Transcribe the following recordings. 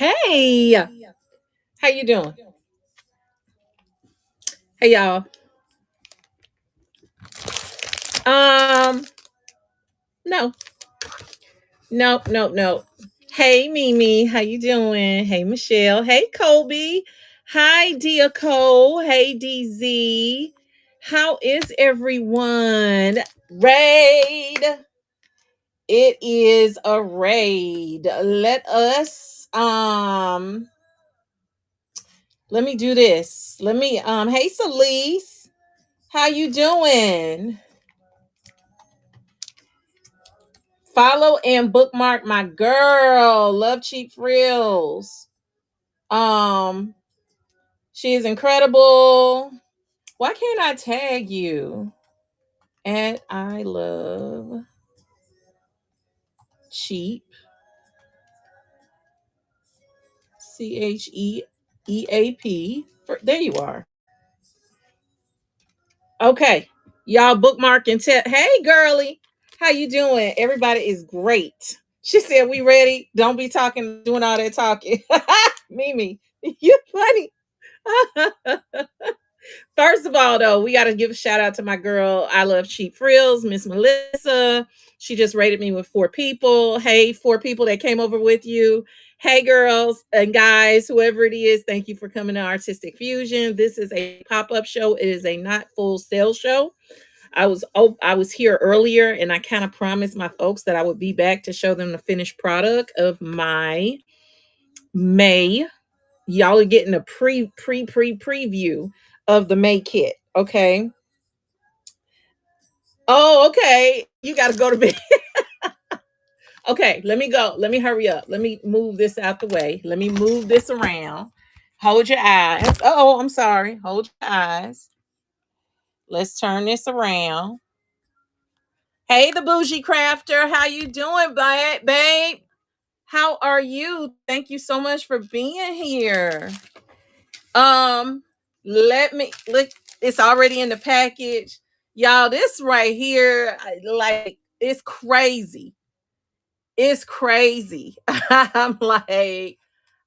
Hey, how you doing? Hey y'all. Um, no, no. Hey Mimi, how you doing? Hey Michelle. Hey Kobe. Hi Dia Cole. Hey DZ. How is everyone? Raid. It is a raid. Let me do this. Hey Celise. How you doing? Follow and bookmark my girl. Love Cheap Frills. Um, she is incredible. Why can't I tag you? And I love cheap. CHEEAP. There you are. Okay. Y'all bookmark and tell. Hey girly. How you doing? Everybody is great. She said we ready. Don't be talking, doing all that talking. Mimi, you funny. First of all, though, we got to give a shout out to my girl. I love Cheap Frills, Miss Melissa. She just rated me with 4 people. Hey, 4 people that came over with you. Hey, girls and guys, whoever it is, thank you for coming to Artistic Fusion. This is a pop-up show. It is a not full sale show. I was here earlier, and I kind of promised my folks that I would be back to show them the finished product of my May. Y'all are getting a preview of the May kit. Okay. Oh, okay. You got to go to bed. Okay, let me go. Let me hurry up. Let me move this out the way. Let me move this around. Hold your eyes. Oh, I'm sorry. Hold your eyes. Let's turn this around. Hey, the bougie crafter. How you doing, babe? How are you? Thank you so much for being here. Um, let me look. It's already in the package, y'all. This right here, like, it's crazy. It's crazy. I'm like,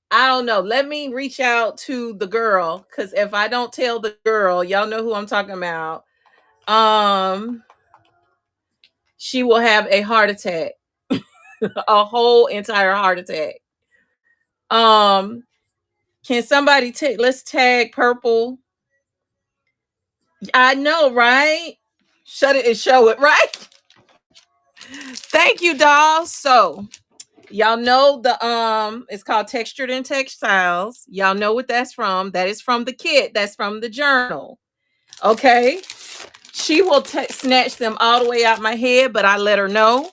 I don't know. Let me reach out to the girl, because if I don't tell the girl, y'all know who I'm talking about. Um, she will have a heart attack, a whole entire heart attack. Um, can somebody take? Let's tag Purple. I know, right? Shut it and show it, right? Thank you, doll. So y'all know it's called Textured in Textiles. Y'all know what that's from. That is from the kit. That's from the journal. Okay. She will snatch them all the way out my head, but I let her know.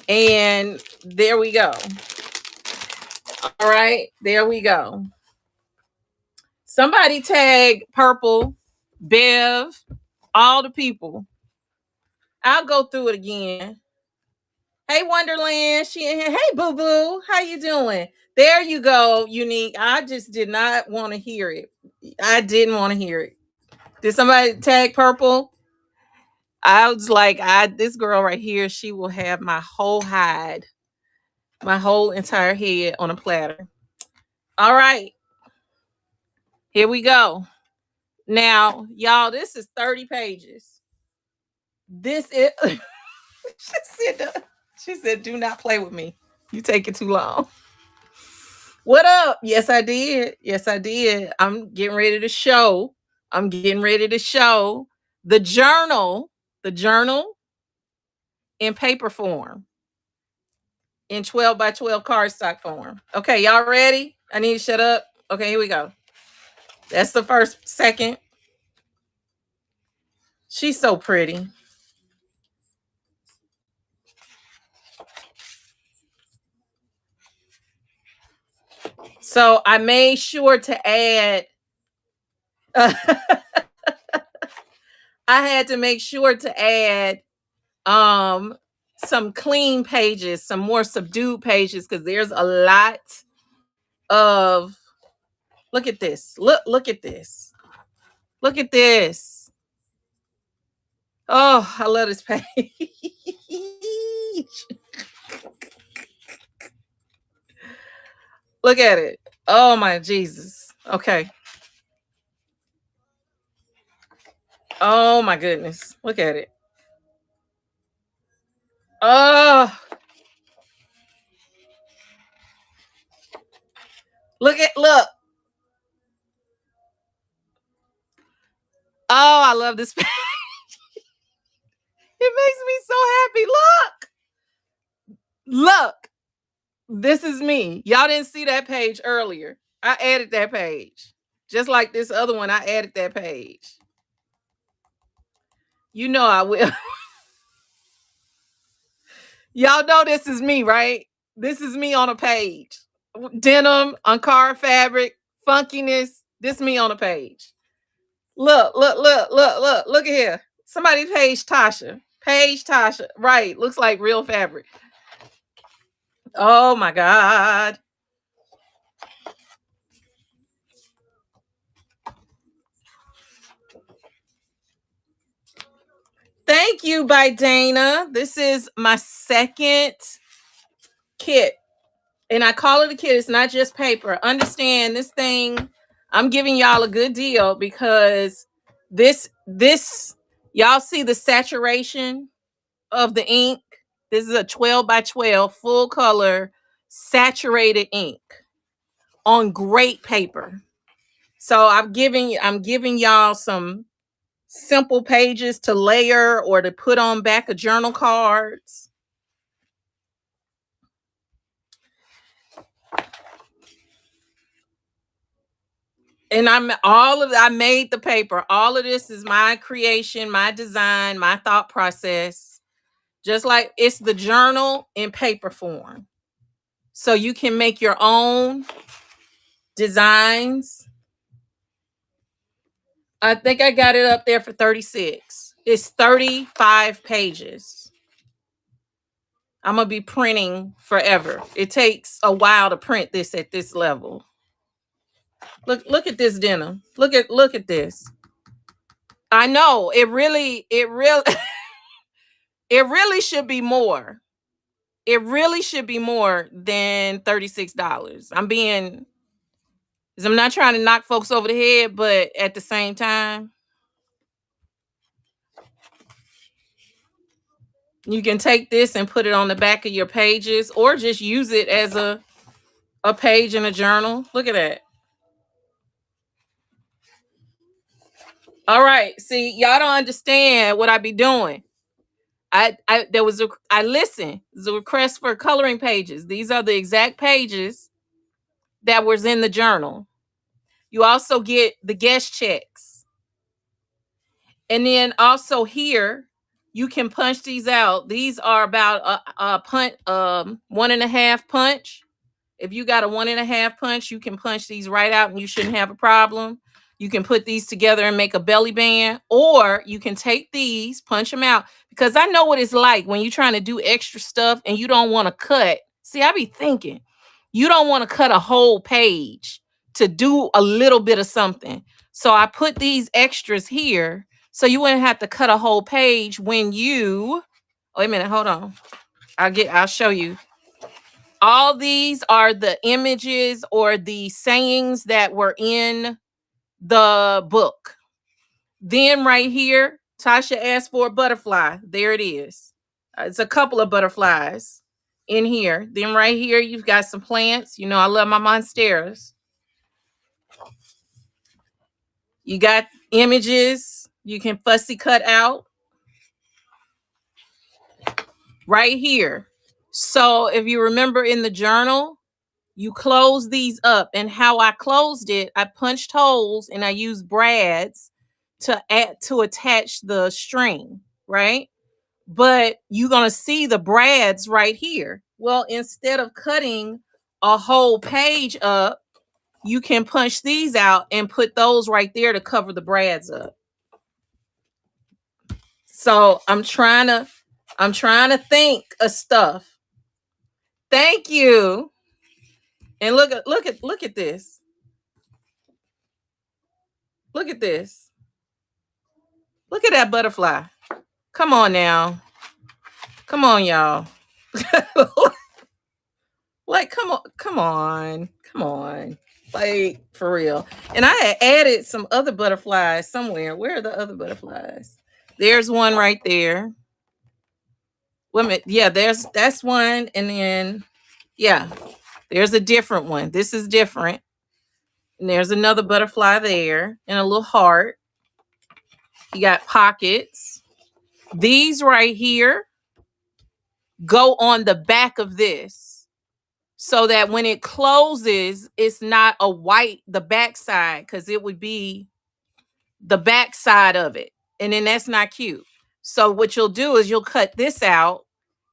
And there we go. All right. There we go. Somebody tag Purple, Bev, all the people. I'll go through it again. Hey Wonderland, she in here. Hey Boo Boo, how you doing? There you go, Unique. I just did not want to hear it. I didn't want to hear it. Did somebody tag Purple? I was like, this girl right here, she will have my whole hide, my whole entire head on a platter. All right, here we go. Now, y'all, this is 30 pages. This is she said, do not play with me. You take it too long. What up? Yes, I did. Yes, I did. I'm getting ready to show. I'm getting ready to show the journal in paper form, in 12 by 12 cardstock form. Okay, y'all ready? I need to shut up. Okay, here we go. That's the first, second. She's so pretty. So I made sure to add I had to make sure to add um some clean pages, some more subdued pages, because there's a lot of, look at this. Look at this. Look at this. Oh, I love this page. Look at it. Oh my Jesus. Okay. Oh my goodness. Look at it. Oh, look. Oh, I love this. It makes me so happy. Look. This is me. Y'all didn't see that page earlier. I added that page. Just like this other one, I added that page. You know I will. Y'all know this is me, right? This is me on a page. Denim, Ankara fabric, funkiness. This me on a page. Look at here. Somebody page Tasha. Page Tasha. Right. Looks like real fabric. Oh my God. Thank you, by Dana. This is my second kit. And I call it a kit. It's not just paper. Understand this thing. I'm giving y'all a good deal because this y'all see the saturation of the ink. This is a 12 by 12 full color saturated ink on great paper. So I'm giving y'all some simple pages to layer or to put on back of journal cards. And I made the paper. All of this is my creation, my design, my thought process. Just like it's the journal in paper form. So you can make your own designs. I think I got it up there for 36. It's 35 pages. I'm going to be printing forever. It takes a while to print this at this level. Look at this denim. Look at this. I know it really it really should be more. It really should be more than $36. I'm not trying to knock folks over the head, but at the same time, you can take this and put it on the back of your pages or just use it as a page in a journal. Look at that. All right. See, y'all don't understand what I be doing. I listen. There's a request for coloring pages. These are the exact pages that was in the journal. You also get the guest checks. And then also here, you can punch these out. These are about a punch, 1.5 punch. If you got a 1.5 punch, you can punch these right out and you shouldn't have a problem. You can put these together and make a belly band, or you can take these, punch them out, because I know what it's like when you're trying to do extra stuff and you don't want to cut. See, I be thinking you don't want to cut a whole page to do a little bit of something. So I put these extras here so you wouldn't have to cut a whole page when you, wait a minute, hold on. I'll show you. All these are the images or the sayings that were in the book. Then right here, Tasha asked for a butterfly. There it is. It's a couple of butterflies in here. Then right here, you've got some plants. You know, I love my monsteras. You got images you can fussy cut out right here. So if you remember in the journal, you close these up, and how I closed it, I punched holes and I used brads to attach the string, right? But you're going to see the brads right here. Well, instead of cutting a whole page up, you can punch these out and put those right there to cover the brads up. So I'm trying to think of stuff. Thank you. And look at this. Look at this. Look at that butterfly. Come on now. Come on, y'all. Like, come on. Like, for real. And I had added some other butterflies somewhere. Where are the other butterflies? There's one right there. Wait a minute. Yeah, that's one. And then, yeah, there's a different one. This is different. And there's another butterfly there and a little heart. You got pockets. These right here go on the back of this so that when it closes, it's not a white, the back side, because it would be the back side of it. And then that's not cute. So what you'll do is you'll cut this out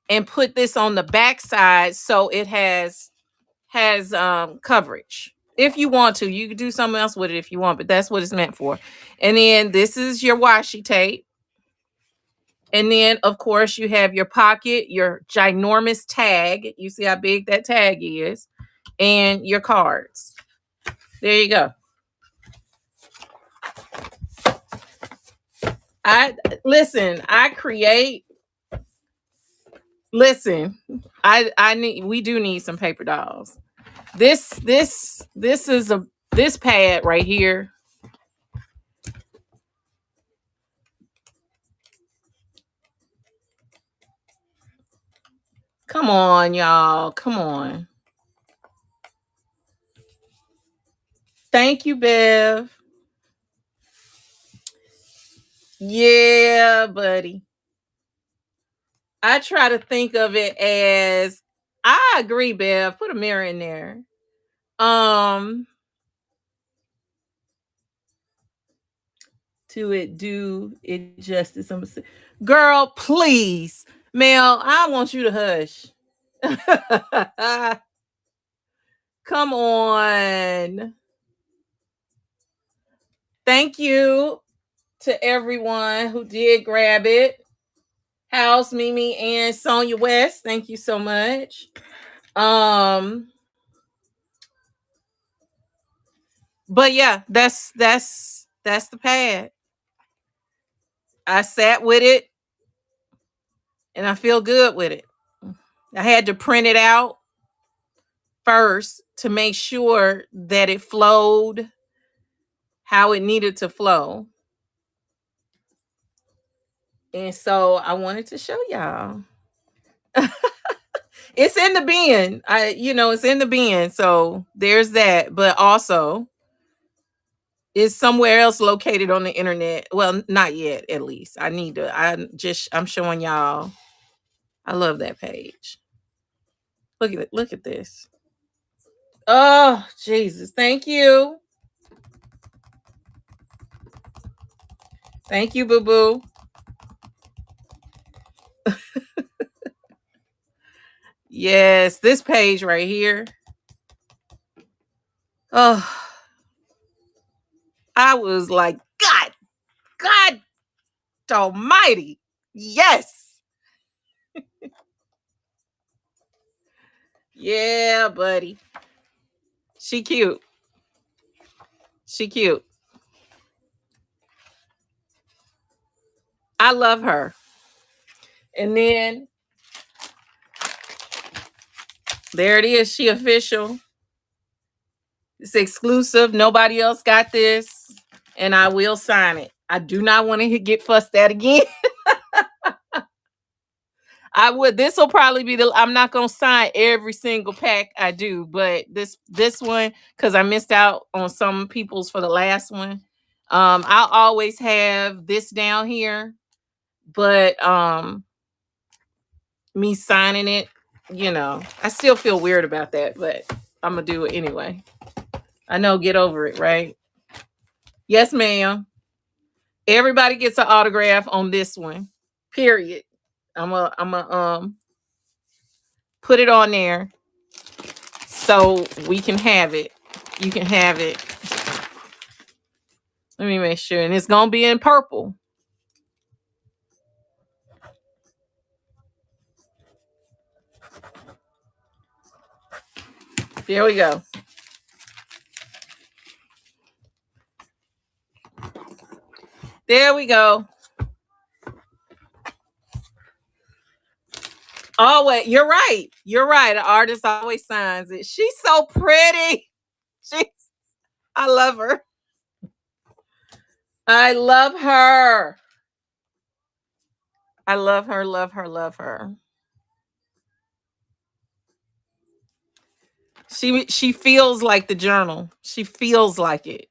and put this on the back side so it has coverage. If you want to, you can do something else with it if you want, but that's what it's meant for. And then this is your washi tape. And then, of course, you have your pocket, your ginormous tag. You see how big that tag is, and your cards. There you go. I create. Listen, we do need some paper dolls. This is this pad right here. Come on, y'all. Come on. Thank you, Bev. Yeah, buddy. I try to think of it as, I agree, Bev. Put a mirror in there. To it do it justice. Girl, please. Mel, I want you to hush. Come on. Thank you to everyone who did grab it. House, Mimi, and Sonia West. Thank you so much. But yeah, that's the pad. I sat with it and I feel good with it. I had to print it out first to make sure that it flowed how it needed to flow. And so I wanted to show y'all. It's in the bin. It's in the bin. So there's that. But also, it's somewhere else located on the internet. Well, not yet, at least. I'm showing y'all. I love that page. Look at it. Look at this. Oh, Jesus. Thank you. Thank you, boo-boo. Yes, this page right here. Oh, I was like, God almighty. Yes. Yeah, buddy. She cute. She cute. I love her. And then there it is. She official. It's exclusive. Nobody else got this. And I will sign it. I do not want to get fussed at again. This will probably be I'm not going to sign every single pack I do, but this one, because I missed out on some people's for the last one. I'll always have this down here, but me signing it, I still feel weird about that, but I'm going to do it anyway. I know, get over it, right? Yes, ma'am. Everybody gets an autograph on this one. Period. I'm a put it on there so we can have it. You can have it. Let me make sure. And it's gonna be in purple. There we go. There we go. Always, you're right. You're right. An artist always signs it. She's so pretty. She's I love her. I love her. I love her, love her, love her. She feels like the journal. She feels like it.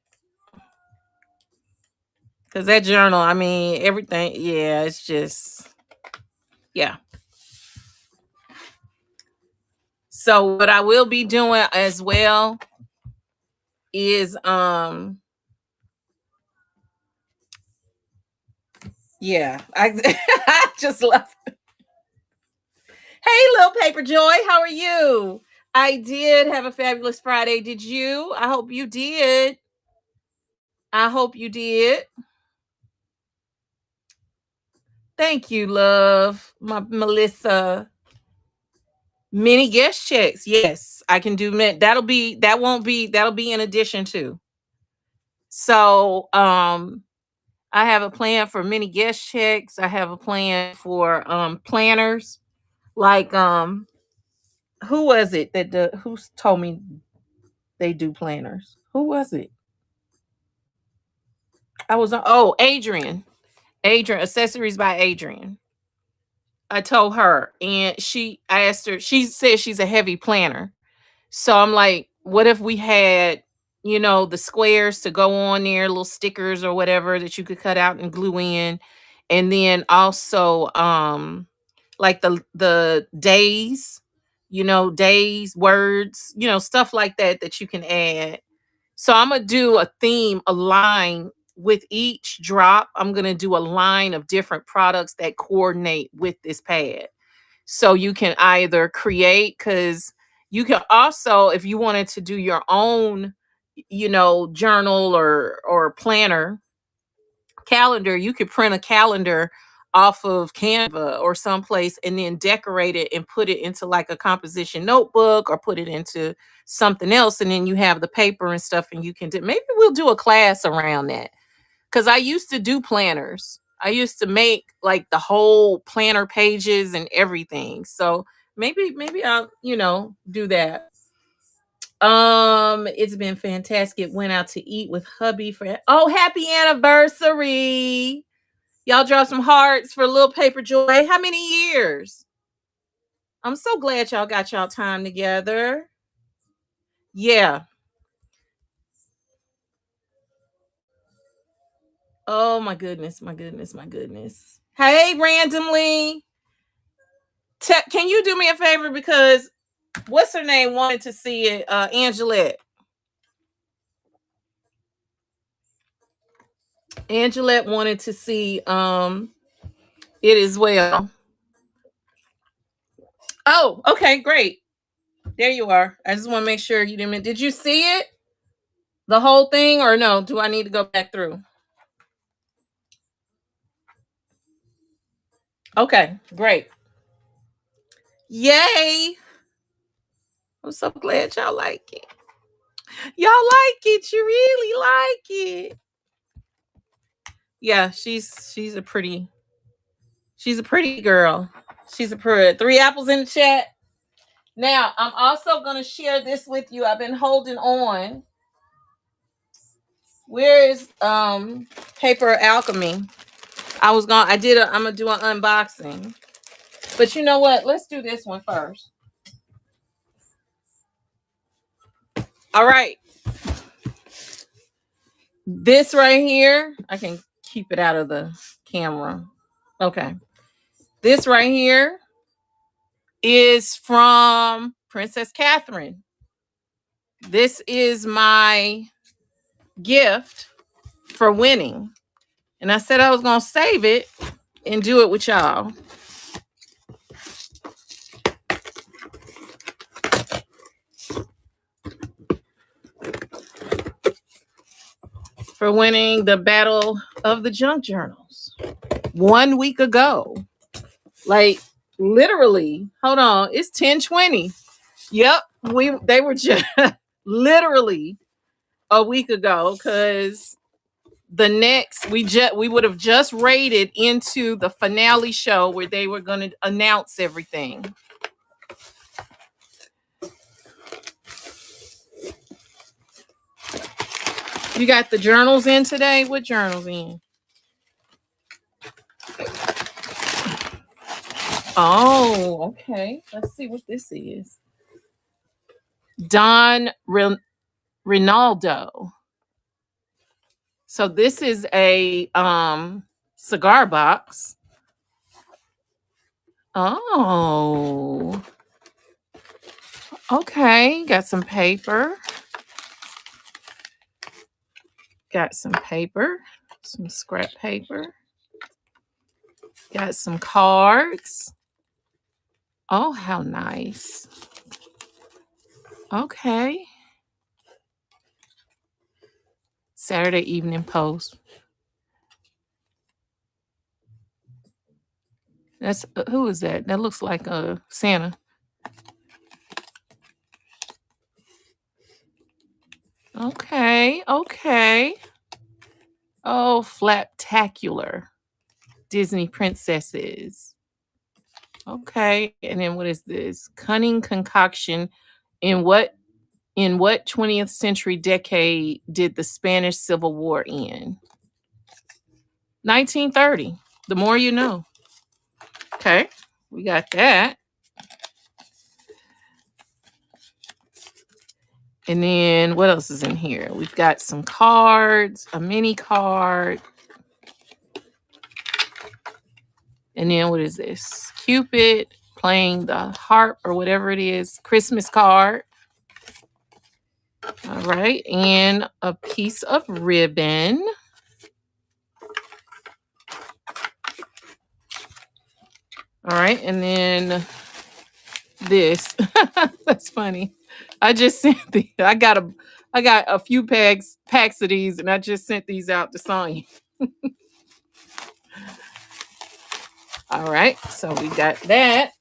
Cause that journal, I mean, everything, yeah, it's just yeah. So what I will be doing as well is yeah, I I just love. Hey, little paper joy, how are you? I did have a fabulous Friday. Did you? I hope you did. I hope you did. Thank you, love. My Melissa. Mini guest checks. Yes, I can do that won't be that'll be in addition to. So I have a plan for mini guest checks. I have a plan for planners. Like who was it that who told me they do planners? Who was it? I was on Adrian. Adrian, accessories by Adrian. I told her and I asked her, she said she's a heavy planner. So I'm like, what if we had, the squares to go on there, little stickers or whatever that you could cut out and glue in. And then also like the days, days, words, stuff like that you can add. So I'm gonna do a theme, a line with each drop. I'm gonna do a line of different products that coordinate with this pad. So you can either create, because you can also, if you wanted to do your own, journal or planner calendar, you could print a calendar off of Canva or someplace and then decorate it and put it into like a composition notebook or put it into something else. And then you have the paper and stuff and you can do, maybe we'll do a class around that. Cause I used to do planners. I used to make like the whole planner pages and everything. So maybe I'll, do that. It's been fantastic. Went out to eat with hubby for happy anniversary. Y'all drop some hearts for Little Paper Joy. How many years? I'm so glad y'all got y'all time together. Yeah. Oh my goodness, my goodness, my goodness. Hey, randomly. Can you do me a favor, because what's her name wanted to see it? Angelette. Angelette wanted to see it as well. Oh, okay, great. There you are. I just want to make sure you didn't. Did you see it? The whole thing, or no? Do I need to go back through? Okay, great. Yay. I'm so glad y'all like it. Y'all like it. You really like it. Yeah, she's a pretty girl. She's a pretty 3 apples in the chat. Now, I'm also going to share this with you. I've been holding on. Where is Paper Alchemy? I'm going to do an unboxing. But you know what? Let's do this one first. All right. This right here, I can keep it out of the camera. Okay. This right here is from Princess Catherine. This is my gift for winning. And I said I was going to save it and do it with y'all. For winning the Battle of the Junk Journals 1 week ago. Like literally, hold on, it's 10:20. Yep, they were just literally a week ago, because the next we would have just raided into the finale show where they were going to announce everything. You got the journals in today? What journals in? Oh, okay. Let's see what this is. Don Rinaldo. So this is a cigar box. Oh. Okay, got some paper. Got some paper, some scrap paper. Got some cards. Oh, how nice. Okay. Saturday Evening Post. That's who is that? That looks like Santa. Okay, okay. Oh, Flaptacular. Disney princesses. Okay, and then what is this? Cunning concoction. In what 20th century decade did the Spanish Civil War end? 1930. The more you know. Okay, we got that. And then what else is in here? We've got some cards, a mini card. And then what is this? Cupid playing the harp or whatever it is. Christmas card. All right. And a piece of ribbon. All right. And then this. That's funny. I just sent I got a few packs of these, and I just sent these out to Sonya. All right, so we got that.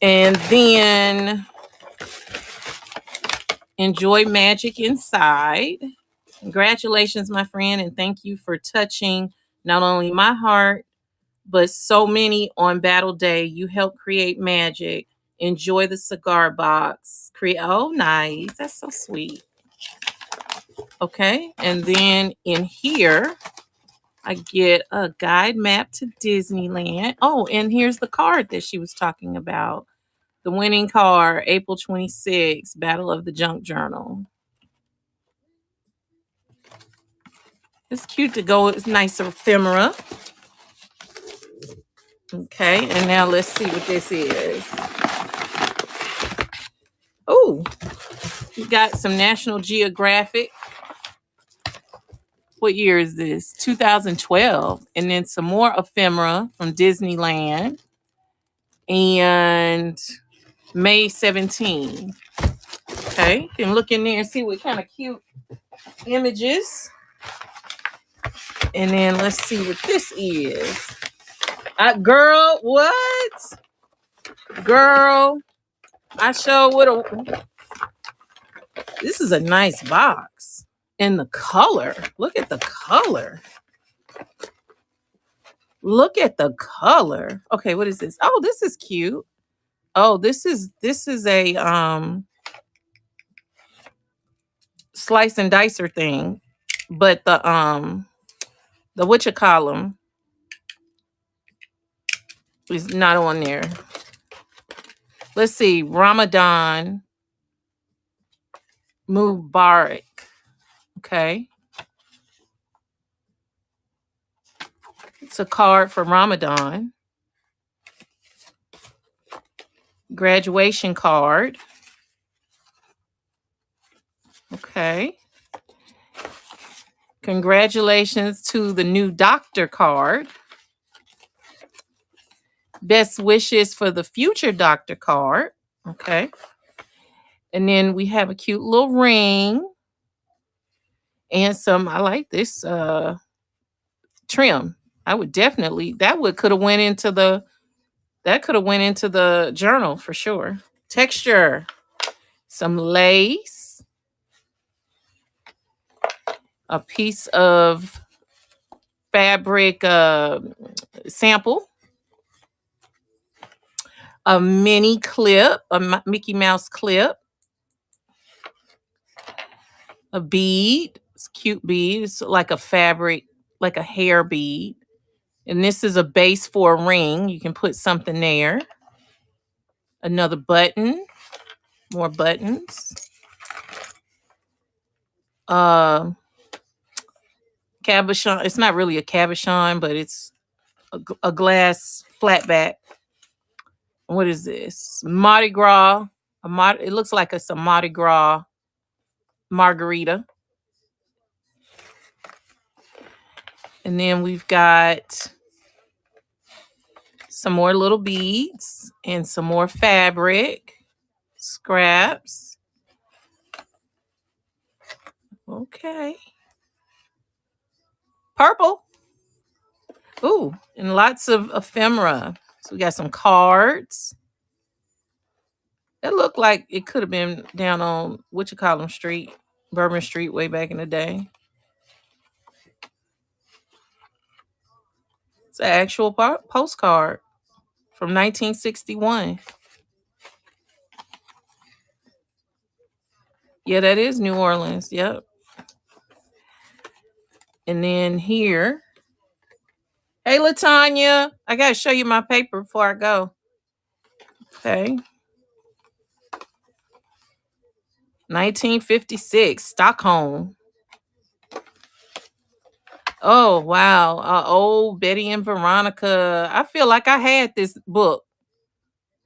And then enjoy magic inside. Congratulations, my friend, and thank you for touching not only my heart, but so many on Battle Day. You helped create magic. Enjoy the cigar box. Oh, nice. That's so sweet. Okay, and then in here, I get a guide map to Disneyland. Oh, and here's the card that she was talking about. The winning card, April 26th, Battle of the Junk Journal. It's cute to go. It's nice ephemera. Okay, and now let's see what this is. Oh, we got some National Geographic. What year is this? 2012. And then some more ephemera from Disneyland. And May 17. Okay, you can look in there and see what kind of cute images. And then let's see what this is. Girl, what? Girl, I sure would have. This is a nice box. And the color. Look at the color. Look at the color. Okay, what is this? Oh, this is cute. Oh, this is a slice and dicer thing. But the whatchamacallit is not on there. Let's see. Ramadan Mubarak. Okay. It's a card for Ramadan. Graduation card. Okay. Congratulations to the new doctor card. Best wishes for the future doctor card. Okay. And then we have a cute little ring. And I like this trim. I would definitely, could have went into the journal for sure. Texture. Some lace. a piece of fabric sample, a mini clip, a Mickey Mouse clip, a bead. It's a cute bead. It's like a fabric, like a hair bead. And this is a base for a ring. You can put something there. Another button, more buttons. Cabochon. It's not really a cabochon, but it's a glass flatback. What is this? Mardi Gras. It looks like it's a Mardi Gras margarita. And then we've got some more little beads and some more fabric scraps. Okay. Purple. Ooh, and lots of ephemera. So we got some cards. That looked like it could have been down on Street, Bourbon Street, way back in the day. It's an actual postcard from 1961. Yeah, that is New Orleans. Yep. And then here, hey, Latanya, I got to show you my paper before I go. Okay. 1956, Stockholm. Oh, wow. Old Betty and Veronica. I feel like I had this book.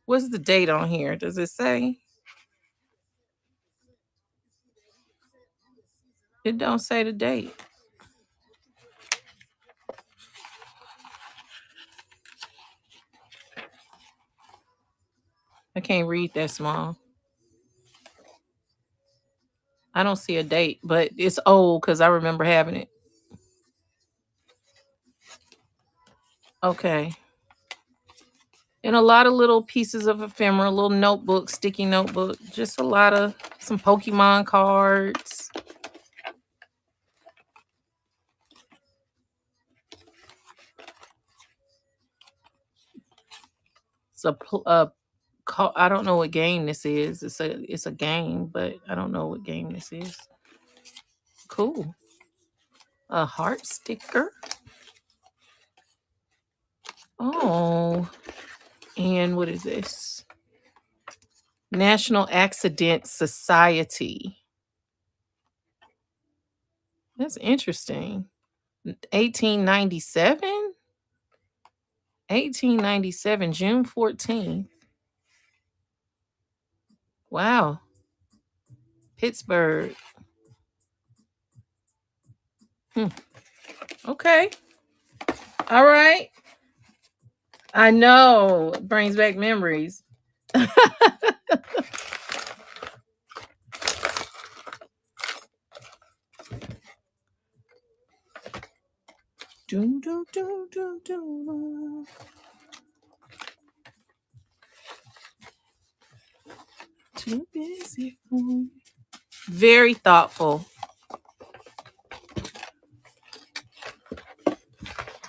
What's the date on here? Does it say? It don't say the date. I can't read that small. I don't see a date, but it's old because I remember having it. Okay. And a lot of little pieces of ephemera, little notebook, sticky notebook, just a lot of some Pokemon cards. It's I don't know what game this is. It's a game, but I don't know what game this is. Cool. A heart sticker. Oh. And what is this? National Accident Society. That's interesting. 1897? 1897, June 14th. Wow. Pittsburgh. Okay. All right. I know. It brings back memories. Do, do, do, do, do. Too busy for me. Very thoughtful.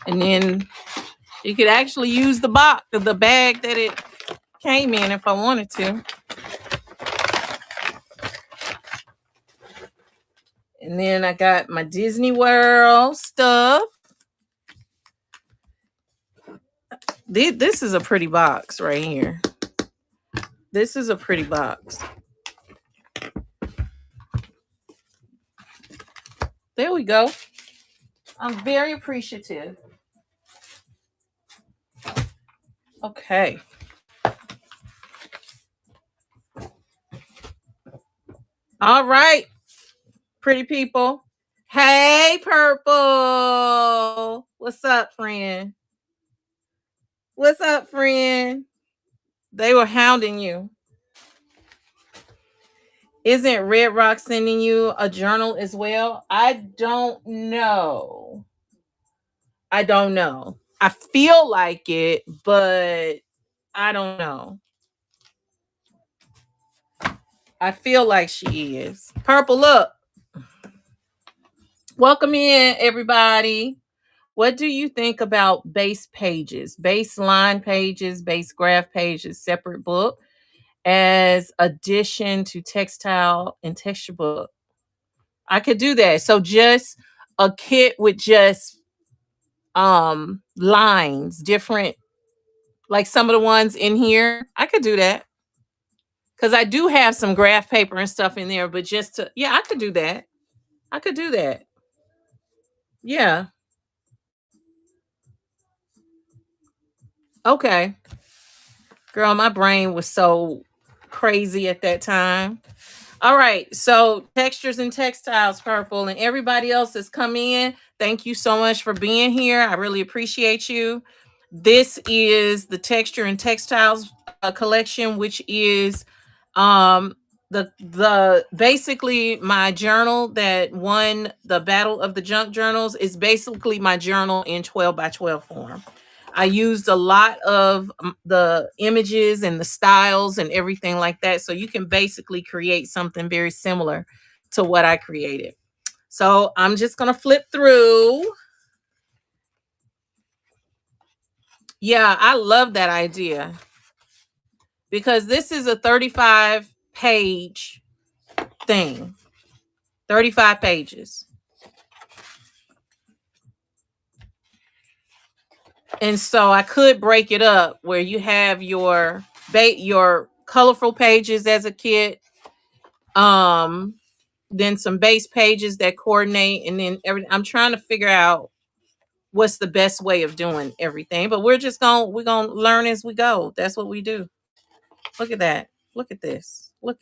And then you could actually use the bag that it came in if I wanted to. And then I got my Disney World stuff. This is a pretty box right here. This is a pretty box. There we go. I'm very appreciative. Okay. All right, pretty people. Hey, Purple. What's up, friend? What's up, friend? They were hounding you. Isn't Red Rock sending you a journal as well? I don't know. I feel like it, but I don't know. I feel like she is. Purple, look. Welcome in, everybody. What do you think about base pages, baseline pages, base graph pages, separate book as addition to textile and texture book? I could do that. So just a kit with just lines, different, like some of the ones in here. I could do that. Because I do have some graph paper and stuff in there, but just to, yeah, I could do that. I could do that. Yeah. Okay. Girl, my brain was so crazy at that time. All right. So textures and textiles, purple, and everybody else that's come in. Thank you so much for being here. I really appreciate you. This is the texture and textiles collection, which is um the basically my journal that won the battle of the junk journals is basically my journal in 12 by 12 form. I used a lot of the images and the styles and everything like that. So you can basically create something very similar to what I created. So I'm just going to flip through. Yeah, I love that idea because this is a 35 page thing, 35 pages. And so I could break it up where you have your your colorful pages as a kit, then some base pages that coordinate, and then everything. I'm trying to figure out what's the best way of doing everything, but we're gonna learn as we go. That's what we do. Look at that. Look at this. Look.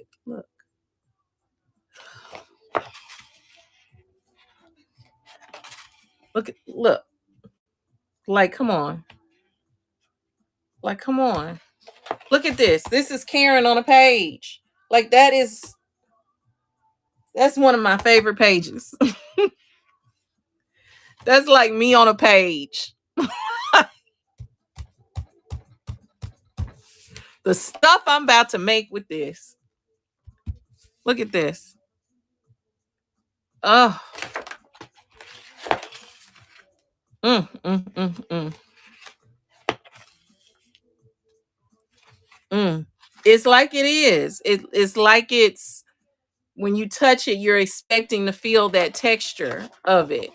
Like, come on. Like, come on. Look at this. This is Karen on a page. Like that's one of my favorite pages. That's like me on a page. The stuff I'm about to make with this. Look at this. Oh. Mm, mm, mm, mm. Mm. It's like it is. It's like it's when you touch it, you're expecting to feel that texture of it.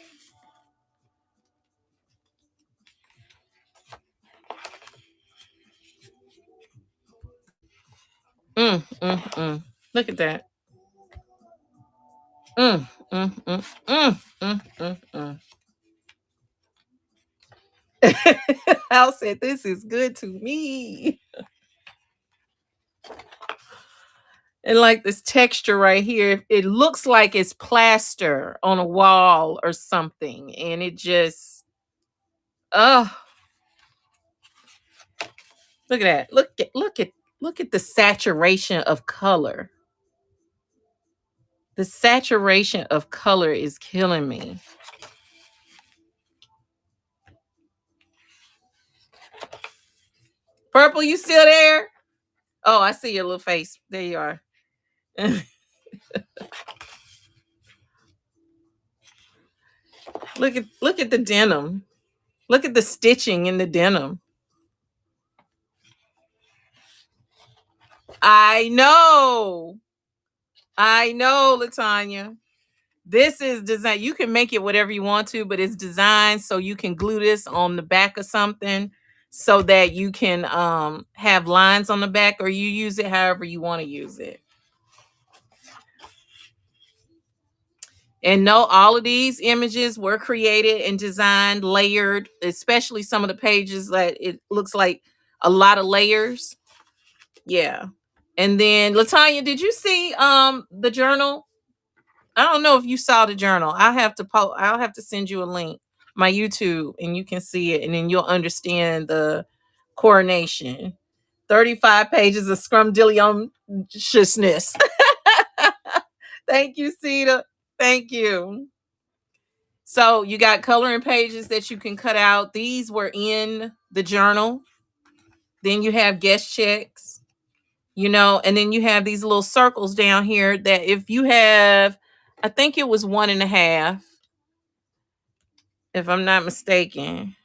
Mm, mm, mm. Look at that. Mm, mm, mm, mm, mm, mm, mm. Al said, "This is good to me." And like this texture right here, it looks like it's plaster on a wall or something, and it just, oh, look at that! Look at the saturation of color. The saturation of color is killing me. Purple, you still there? Oh, I see your little face. There you are. Look at the denim. Look at the stitching in the denim. I know. I know, Latanya. This is design. You can make it whatever you want to, but it's designed so you can glue this on the back of something so that you can have lines on the back, or you use it however you want to use it. And no, all of these images were created and designed, layered, especially some of the pages that it looks like a lot of layers. Yeah. And then Latanya, did you see the journal? I don't know if you saw the journal. I'll have to send you a link, my YouTube, and you can see it, and then you'll understand the coronation. 35 pages of scrumdiddlyumptiousness. Thank you, Sita. Thank you. So you got coloring pages that you can cut out. These were in the journal. Then you have guest checks, and then you have these little circles down here that if you have, I think it was 1.5. if I'm not mistaken.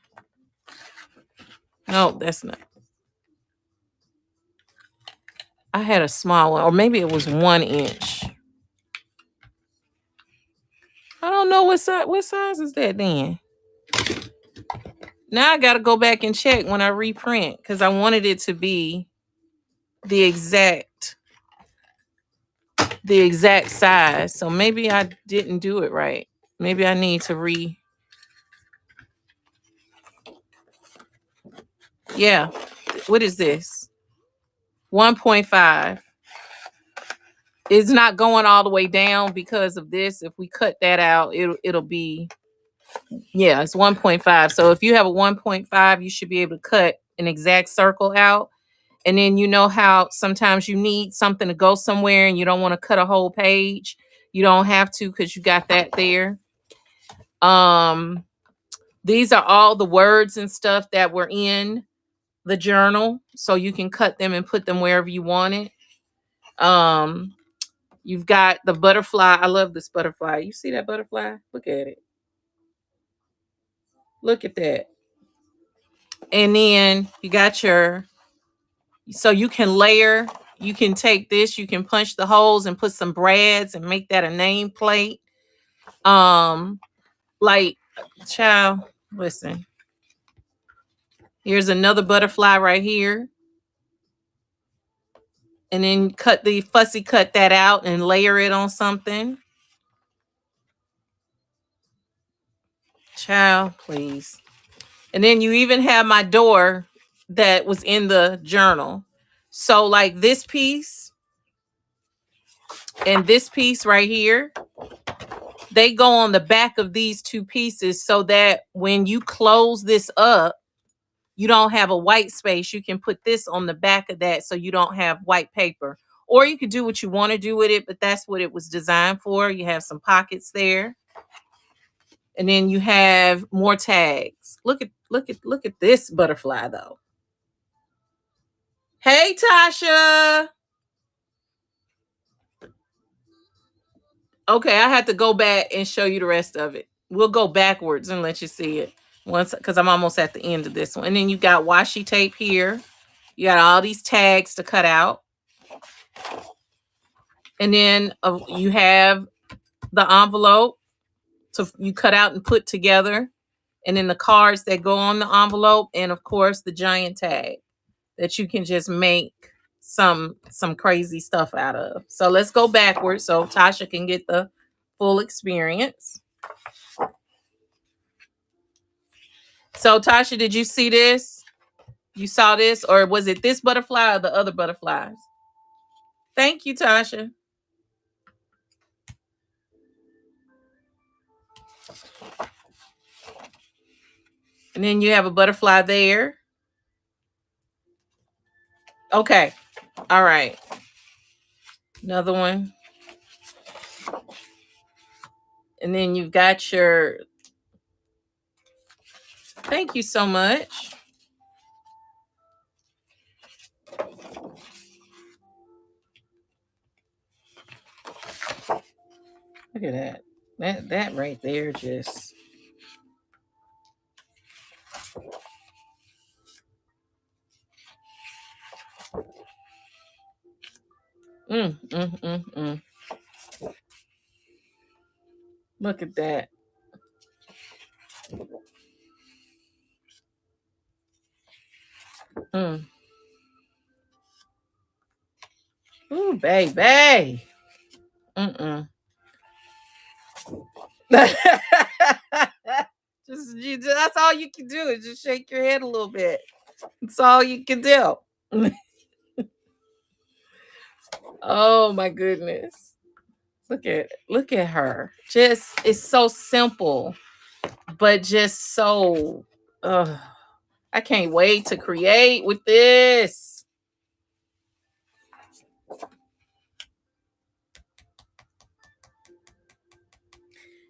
No, that's not. I had a small one, or maybe it was 1 inch. I don't know what size. What size is that then? Now I got to go back and check when I reprint because I wanted it to be the exact size. So maybe I didn't do it right. Maybe I need to Yeah. What is this? 1.5. It's not going all the way down because of this. If we cut that out, it'll be, yeah, it's 1.5. So if you have a 1.5, you should be able to cut an exact circle out. And then you know how sometimes you need something to go somewhere and you don't want to cut a whole page. You don't have to because you got that there. These are all the words and stuff that were in the journal. So you can cut them and put them wherever you want it. You've got the butterfly. I love this butterfly. You see that butterfly? Look at it. Look at that. And then you got so you can layer. You can take this, you can punch the holes and put some brads and make that a nameplate. Like, child, listen. Here's another butterfly right here. And then cut that out and layer it on something. Child, please. And then you even have my door that was in the journal. So like this piece and this piece right here, they go on the back of these two pieces so that when you close this up, you don't have a white space. You can put this on the back of that so you don't have white paper. Or you could do what you want to do with it, but that's what it was designed for. You have some pockets there. And then you have more tags. Look at this butterfly though. Hey Tasha. Okay, I had to go back and show you the rest of it. We'll go backwards and let you see it once because I'm almost at the end of this one. And then you got washi tape here. You got all these tags to cut out. And then you have the envelope. So you cut out and put together. And then the cards that go on the envelope. And of course, the giant tag that you can just make some crazy stuff out of. So let's go backwards so Tasha can get the full experience. So Tasha, did you see this? You saw this, or was it this butterfly or the other butterflies? Thank you, Tasha. And then you have a butterfly there. Okay. All right. Another one. And then you've got your, thank you so much. Look at that. That right there just. Look at that. Ooh, baby. That's all you can do is just shake your head a little bit. That's all you can do. Oh my goodness. Look at her. Just, it's so simple, but just so I can't wait to create with this.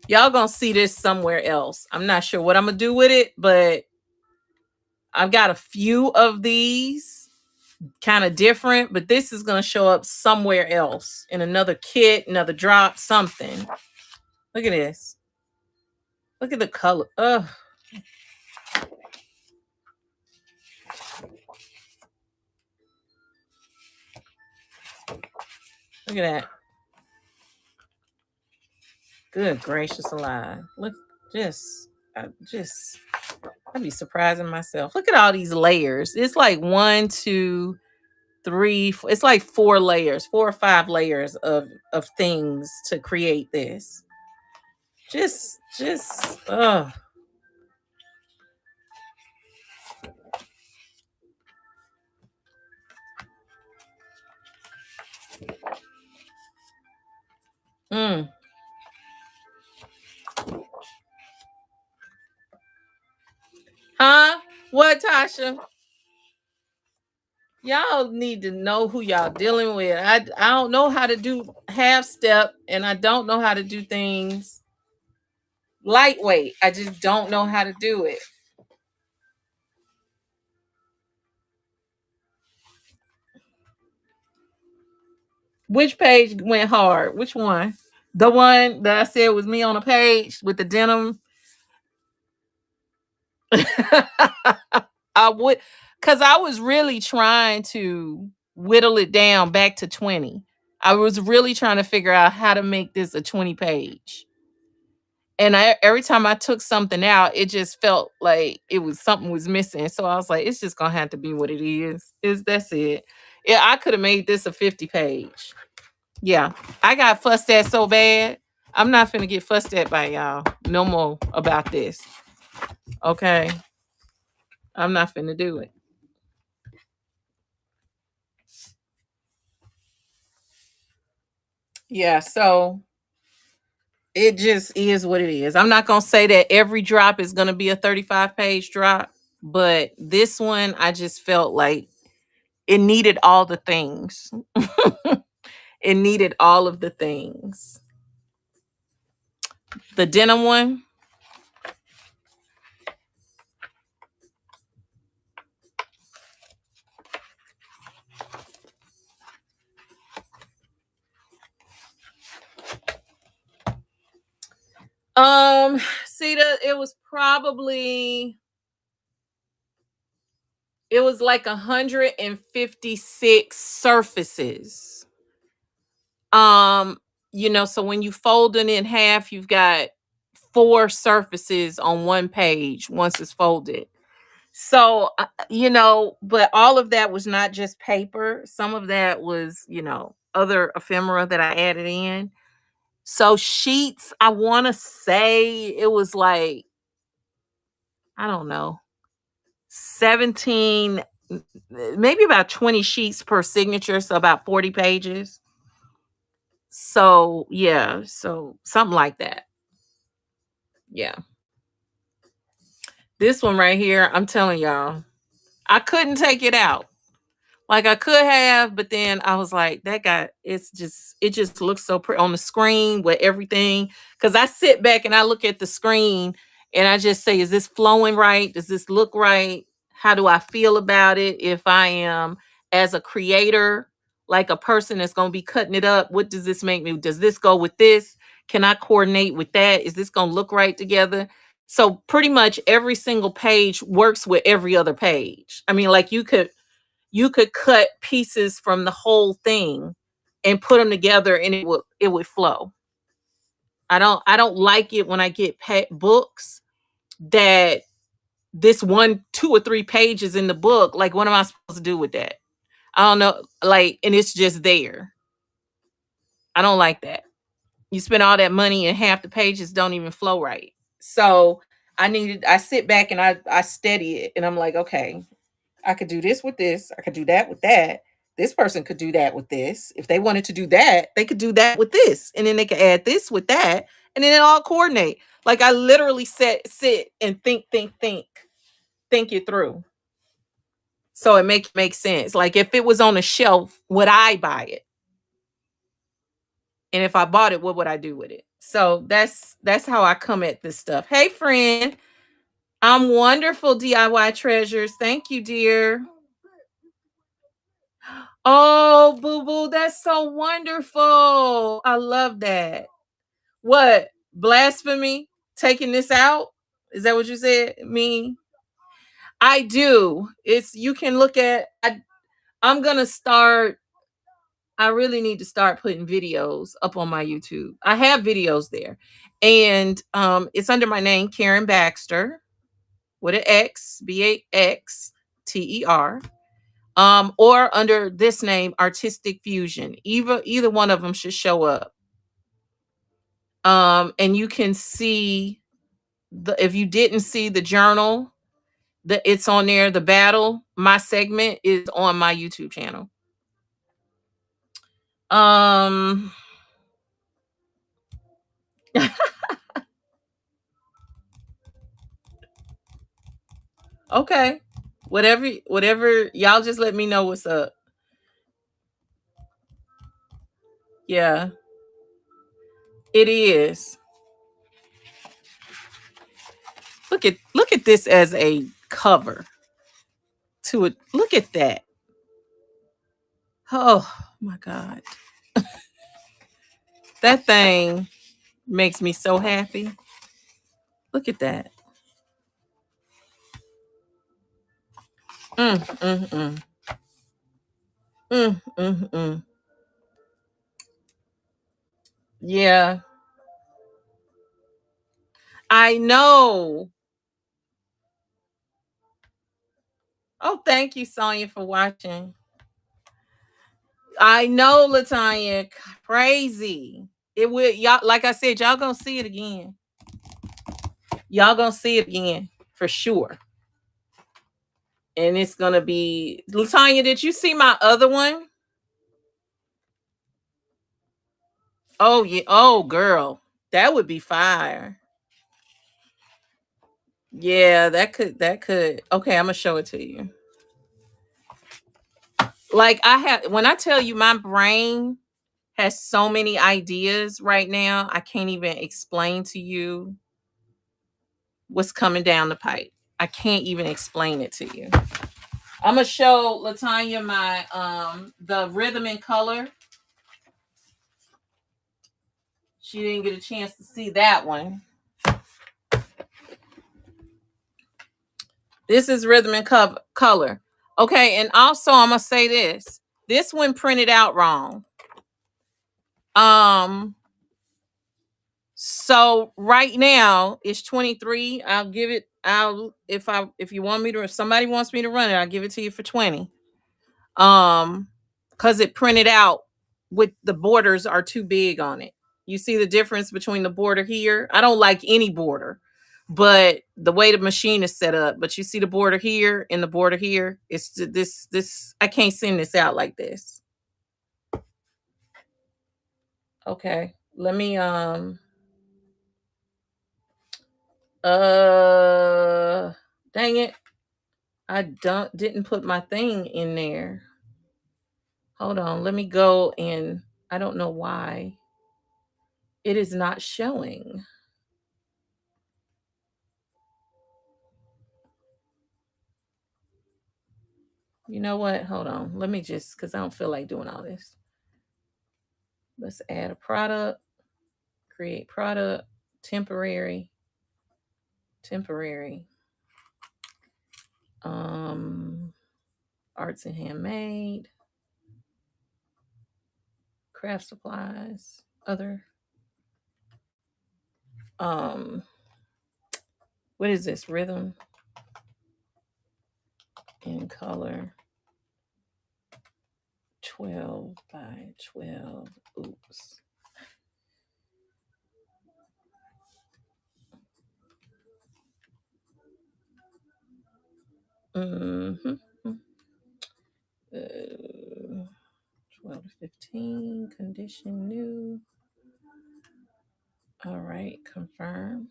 Y'all gonna see this somewhere else. I'm not sure what I'm gonna do with it, but I've got a few of these kind of different, but this is gonna show up somewhere else in another kit, another drop, something. Look at this. Look at the color. Ugh. Look at that. Good gracious alive. Look, just, I'd be surprising myself. Look at all these layers. It's like one, two, three. It's like 4 layers, 4 or 5 layers of things to create this. Ugh. Mm. Huh? What, Tasha? Y'all need to know who y'all dealing with. I don't know how to do half step, and I don't know how to do things lightweight. I just don't know how to do it. Which page went hard? Which one? The one that I said was me on a page with the denim. I would, because I was really trying to whittle it down back to 20. I was really trying to figure out how to make this a 20 page. And every time I took something out, it just felt like it was something was missing. So I was like, it's just gonna have to be what it is. That's it. Yeah, I could have made this a 50 page. Yeah. I got fussed at so bad. I'm not finna get fussed at by y'all no more about this. Okay. I'm not finna do it. Yeah, so it just is what it is. I'm not gonna say that every drop is gonna be a 35-page drop, but this one I just felt like it needed all the things. It needed all of the things. The denim one. See the it was probably it was like 156 surfaces. Um, so when you fold it in half, you've got 4 surfaces on one page once it's folded. So, but all of that was not just paper. Some of that was, other ephemera that I added in. So sheets, I want to say it was like, I don't know, 17, maybe about 20 sheets per signature. So about 40 pages. So, yeah. So something like that. Yeah. This one right here, I'm telling y'all, I couldn't take it out. Like I could have, but then I was like, that guy, it just looks so pretty on the screen with everything. Cause I sit back and I look at the screen and I just say, is this flowing right? Does this look right? How do I feel about it? If I am as a creator, like a person that's gonna be cutting it up, what does this make me? Does this go with this? Can I coordinate with that? Is this gonna look right together? So pretty much every single page works with every other page. I mean, like you could cut pieces from the whole thing and put them together and it would flow. I don't like it when I get books that this 1, 2, or 3 pages in the book, like what am I supposed to do with that? I don't know, like, and it's just there. I don't like that. You spend all that money and half the pages don't even flow right. So I sit back and I steady it and I'm like, okay, I could do this with this. I could do that with that. This person could do that with this. If they wanted to do that, they could do that with this. And then they could add this with that. And then it all coordinate. Like I literally sit and think it through. So it makes sense. Like if it was on a shelf, would I buy it? And if I bought it, what would I do with it? So that's how I come at this stuff. Hey friend, I'm wonderful, DIY treasures. Thank you, dear. Oh, boo boo, that's so wonderful. I love that. What? Blasphemy? taking this out? Is that what you said? Me? I do. It's you can look at I'm gonna start. I really need to start putting videos up on my YouTube. I have videos there. And it's under my name, Karen Baxter, with an X, Baxter. Or under this name, Artistic Fusion. Either one of them should show up. And you can see if you didn't see the journal, it's on there. The battle, my segment is on my YouTube channel. Okay. Whatever, y'all just let me know what's up. Yeah, it is. Look at this as a cover to it. Look at that. Oh my god. That thing makes me so happy. Look at that. Mm, mm, mm. Mm, mm, mm. Yeah, I know. Oh, thank you, Sonia, for watching. I know, Latanya, crazy. It will, y'all. Like I said, y'all gonna see it again. Y'all gonna see it again for sure. And it's gonna be Latanya. Did you see my other one? Oh yeah. Oh girl, that would be fire. Yeah, that could. That could. Okay, I'm gonna show it to you. Like I have. When I tell you, my brain has so many ideas right now. I can't even explain to you what's coming down the pipe. I can't even explain it to you. I'm gonna show Latanya my the rhythm and color. She didn't get a chance to see that one. This is rhythm and color. Okay, and also I'm gonna say this. This one printed out wrong. So right now it's 23. I'll give it. If you want me to, if somebody wants me to run it, I'll give it to you for 20. Because it printed out with the borders are too big on it. You see the difference between the border here? I don't like any border, but the way the machine is set up, but you see the border here and the border here. It's this I can't send this out like this. Okay. Let me dang it. I didn't put my thing in there. Hold on. Let me go and I don't know why it is not showing. You know what? Hold on. Let me just, because I don't feel like doing all this. Let's add a product, create product, temporary. Arts and handmade, craft supplies, other. What is this? Rhythm in color. 12 by 12. Oops. Mm-hmm. 12 to 15. Condition new. All right. Confirm.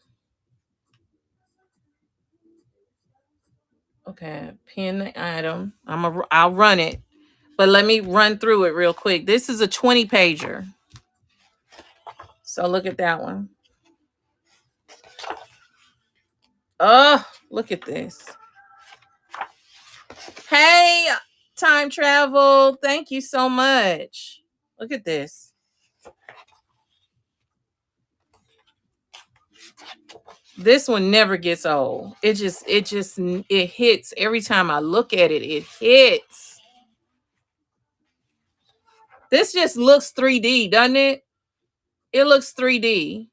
Okay. Pin the item. I'll run it. But let me run through it real quick. This is a 20 pager. So look at that one. Oh, look at this. Hey, time travel. Thank you so much. Look at this. This one never gets old. It hits every time I look at it. It hits. This just looks 3D, doesn't it? It looks 3D.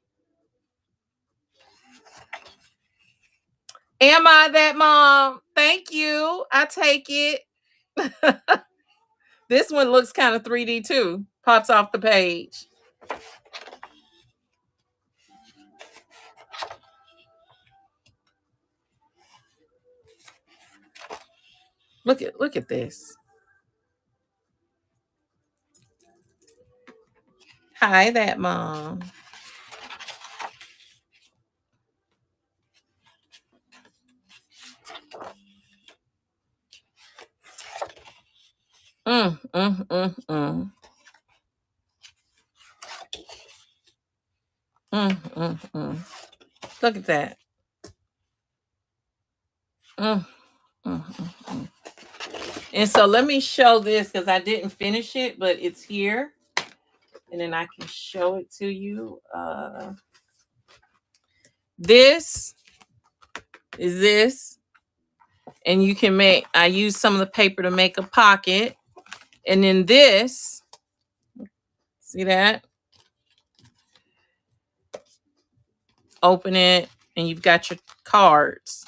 Am I that mom? Thank you. I take it. This one looks kind of 3D too. Pops off the page. Look at this. Hi, that mom. Mm, mm, mm, mm. Mm, mm, mm. Look at that. Mm, mm, mm, mm. And so let me show this because I didn't finish it, but it's here. And then I can show it to you. This is this. And you can I use some of the paper to make a pocket. And then this, see that? Open it and you've got your cards,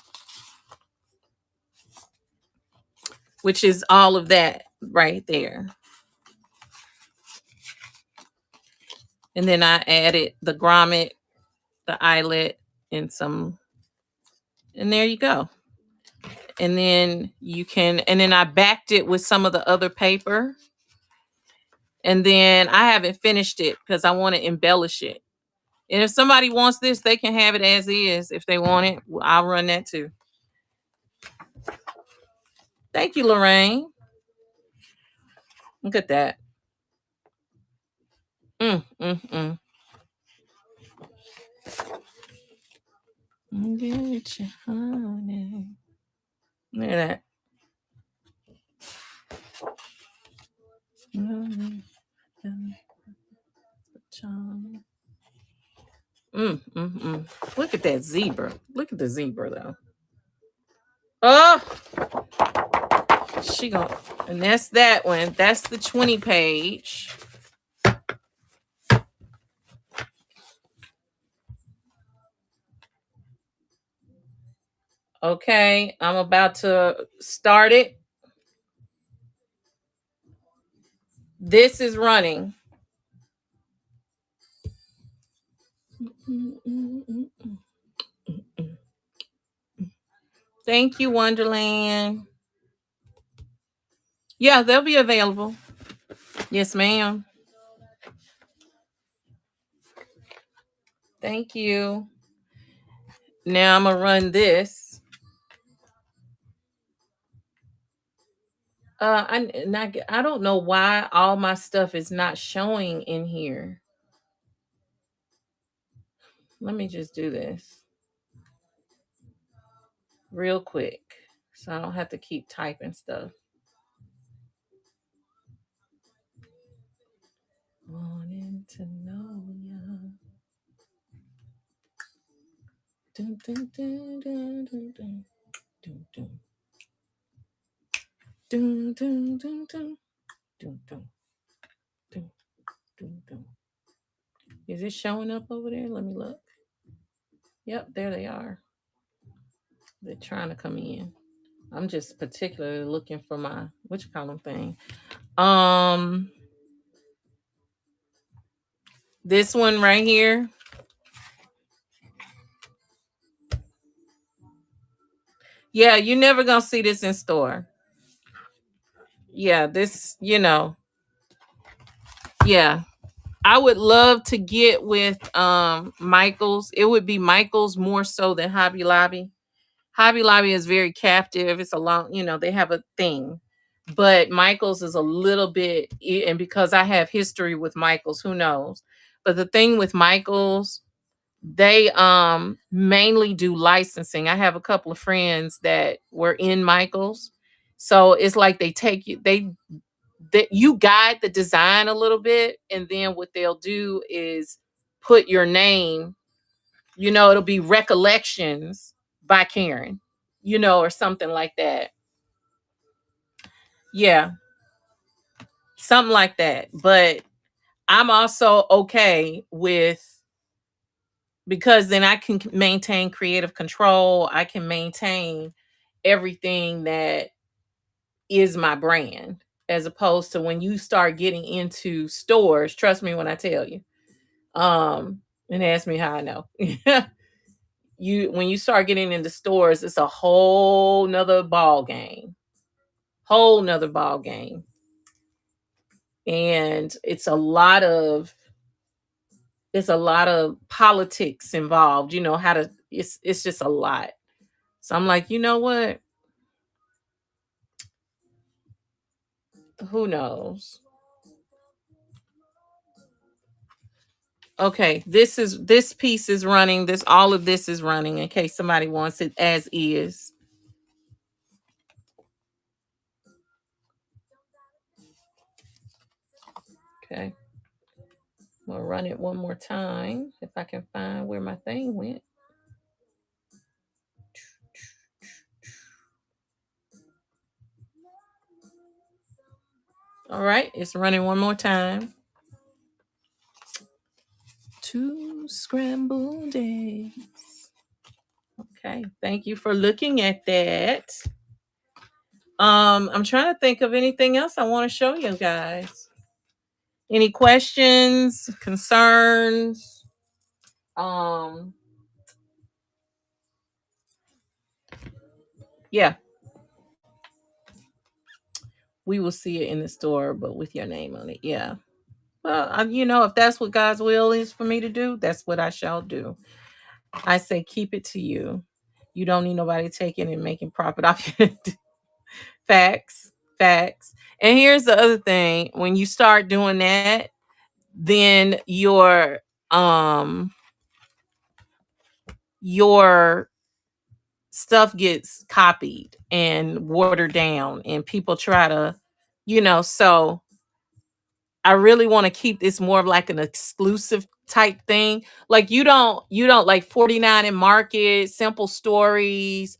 which is all of that right there. And then I added the grommet, the eyelet, and there you go. And then and then I backed it with some of the other paper. And then I haven't finished it because I want to embellish it. And if somebody wants this, they can have it as is. If they want it, I'll run that too. Thank you, Lorraine. Look at that. Mm, mm, mm. Get your honey. Look at that. Look at that zebra. Look at the zebra though. Oh, and that's that one. That's the 20 page. Okay, I'm about to start it. This is running. Thank you, Wonderland. Yeah, they'll be available. Yes, ma'am. Thank you. Now I'm gonna run this. I don't know why all my stuff is not showing in here. Let me just do this real quick so I don't have to keep typing stuff. Wanting to know ya. Dun, dun, dun, dun, dun, dun, dun, dun. Dun, dun, dun, dun, dun, dun, dun, dun, dun. Is it showing up over there? Let me look. Yep, there they are. They're trying to come in. I'm just particularly looking for my thing. This one right here. Yeah, you're never gonna see this in store. Yeah, this, yeah. I would love to get with Michaels. It would be Michaels more so than Hobby Lobby. Hobby Lobby is very captive. It's a long, they have a thing. But Michaels is a little bit, and because I have history with Michaels, who knows? But the thing with Michaels, they mainly do licensing. I have a couple of friends that were in Michaels. So it's like they take you, that you guide the design a little bit, and then what they'll do is put your name It'll be Recollections by Karen, or something like that. Yeah, something like that. But I'm also okay with, because then I can maintain creative control. I can maintain everything that is my brand, as opposed to when you start getting into stores. Trust me when I tell you. And ask me how I know. When you start getting into stores, it's a whole nother ball game. Whole nother ball game. And it's a lot of politics involved, how to it's just a lot. So I'm like, you know what? Who knows? Okay, this piece is running. All of this is running in case somebody wants it as is. Okay. We'll run it one more time if I can find where my thing went. All right, it's running one more time. 2 scrambled eggs. Okay, thank you for looking at that. I'm trying to think of anything else I want to show you guys. Any questions, concerns? Yeah. We will see it in the store, but with your name on it. Yeah. Well, if that's what God's will is for me to do, that's what I shall do. I say, keep it to you. You don't need nobody taking and making profit off it. Facts. Facts. And here's the other thing. When you start doing that, then your stuff gets copied and watered down, and people try to, so I really want to keep this more of like an exclusive type thing. Like you don't like 49 and Market, Simple Stories,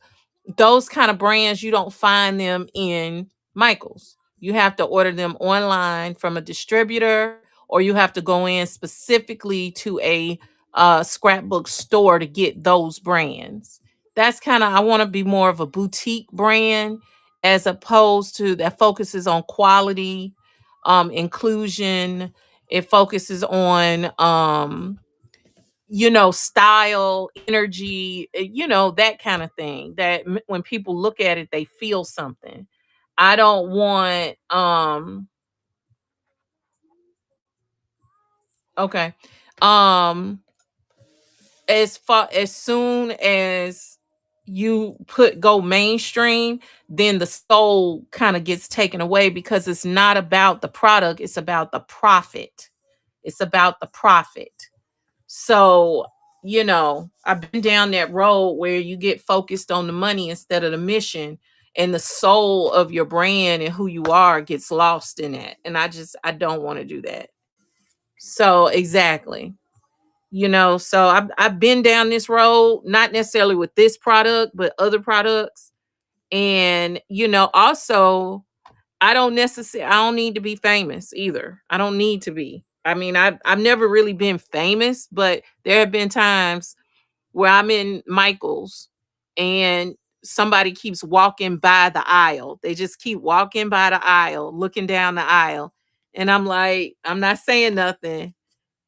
those kind of brands. You don't find them in Michael's. You have to order them online from a distributor, or you have to go in specifically to a scrapbook store to get those brands. That's kind of, I want to be more of a boutique brand, as opposed to that focuses on quality, inclusion. It focuses on style, energy, that kind of thing, that when people look at it, they feel something. I don't want okay. Um as soon as you go mainstream, then the soul kind of gets taken away, because it's not about the product, it's about the profit. It's about the profit. So, I've been down that road where you get focused on the money instead of the mission, and the soul of your brand and who you are gets lost in that. And I don't want to do that. So, exactly. So I've been down this road, not necessarily with this product, but other products. And, also, I don't need to be famous either. I don't need to be. I mean, I've never really been famous, but there have been times where I'm in Michael's and somebody keeps walking by the aisle. They just keep walking by the aisle, looking down the aisle. And I'm like, I'm not saying nothing.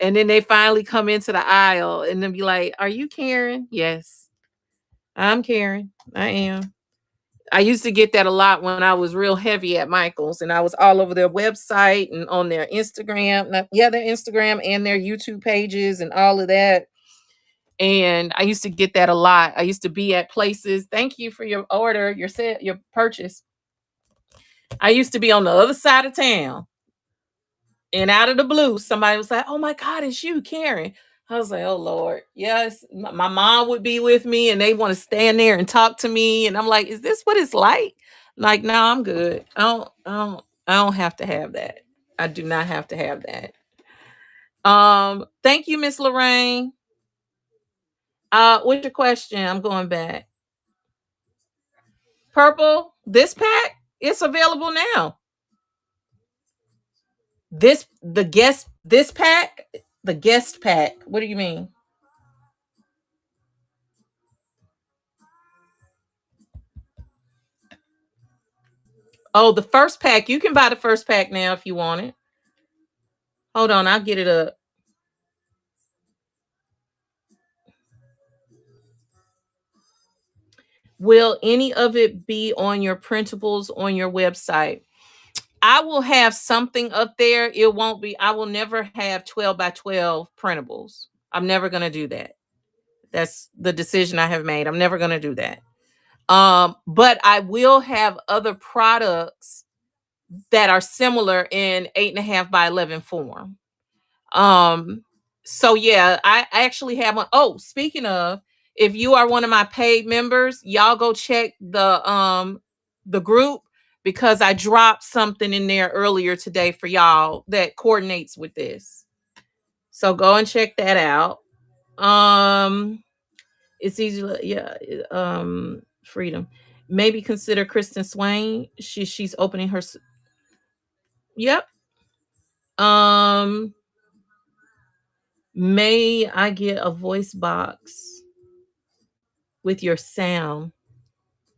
And then they finally come into the aisle and then be like, "Are you Karen?" Yes, I'm Karen. I am. I used to get that a lot when I was real heavy at Michael's, and I was all over their website and on their Instagram. Yeah, their Instagram and their YouTube pages and all of that. And I used to get that a lot. I used to be at places. Thank you for your order, your purchase. I used to be on the other side of town, and out of the blue, somebody was like, "Oh my God, it's you, Karen." I was like, "Oh Lord, yes." My mom would be with me, and they want to stand there and talk to me, and I'm like, "Is this what it's like?" Like, no, I'm good. I don't have to have that. I do not have to have that. Thank you, Miss Lorraine. What's your question? I'm going back. Purple, this pack, it's available now. This pack, the guest pack. What do you mean? Oh, the first pack. You can buy the first pack now if you want it. Hold on, I'll get it up. Will any of it be on your printables on your website? I will have something up there. It won't be, I will never have 12 by 12 printables. I'm never going to do that. That's the decision I have made. I'm never going to do that. But I will have other products that are similar in 8.5 by 11 form. Um, so yeah, I actually have one. Oh, speaking of, if you are one of my paid members, y'all go check the group because I dropped something in there earlier today for y'all that coordinates with this. So go and check that out. It's easy, yeah. Freedom. Maybe consider Kristen Swain. She's opening her. Yep. Um, May I get a voice box with your sound?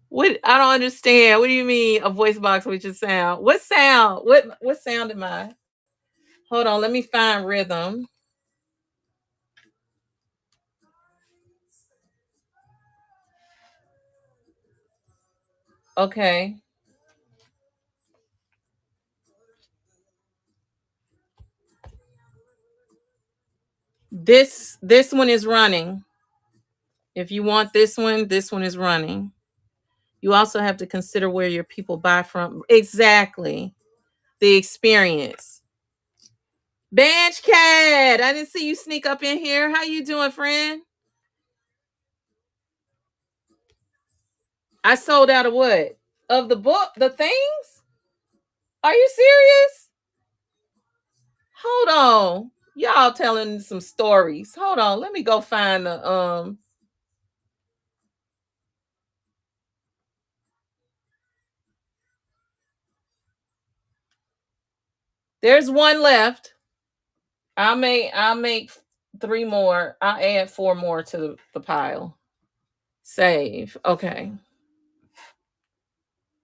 What, I don't understand. What do you mean a voice box with your sound? What sound? What sound am I? Hold on, let me find rhythm. Okay. This one is running. If you want this one is running. You also have to consider where your people buy from. Exactly. The experience. Bench Cat, I didn't see you sneak up in here. How you doing, friend? I sold out of what? Of the book, the things? Are you serious? Hold on. Y'all telling some stories. Hold on. Let me go find the. There's one left. I'll make 3 more. I'll add 4 more to the pile. Save. Okay.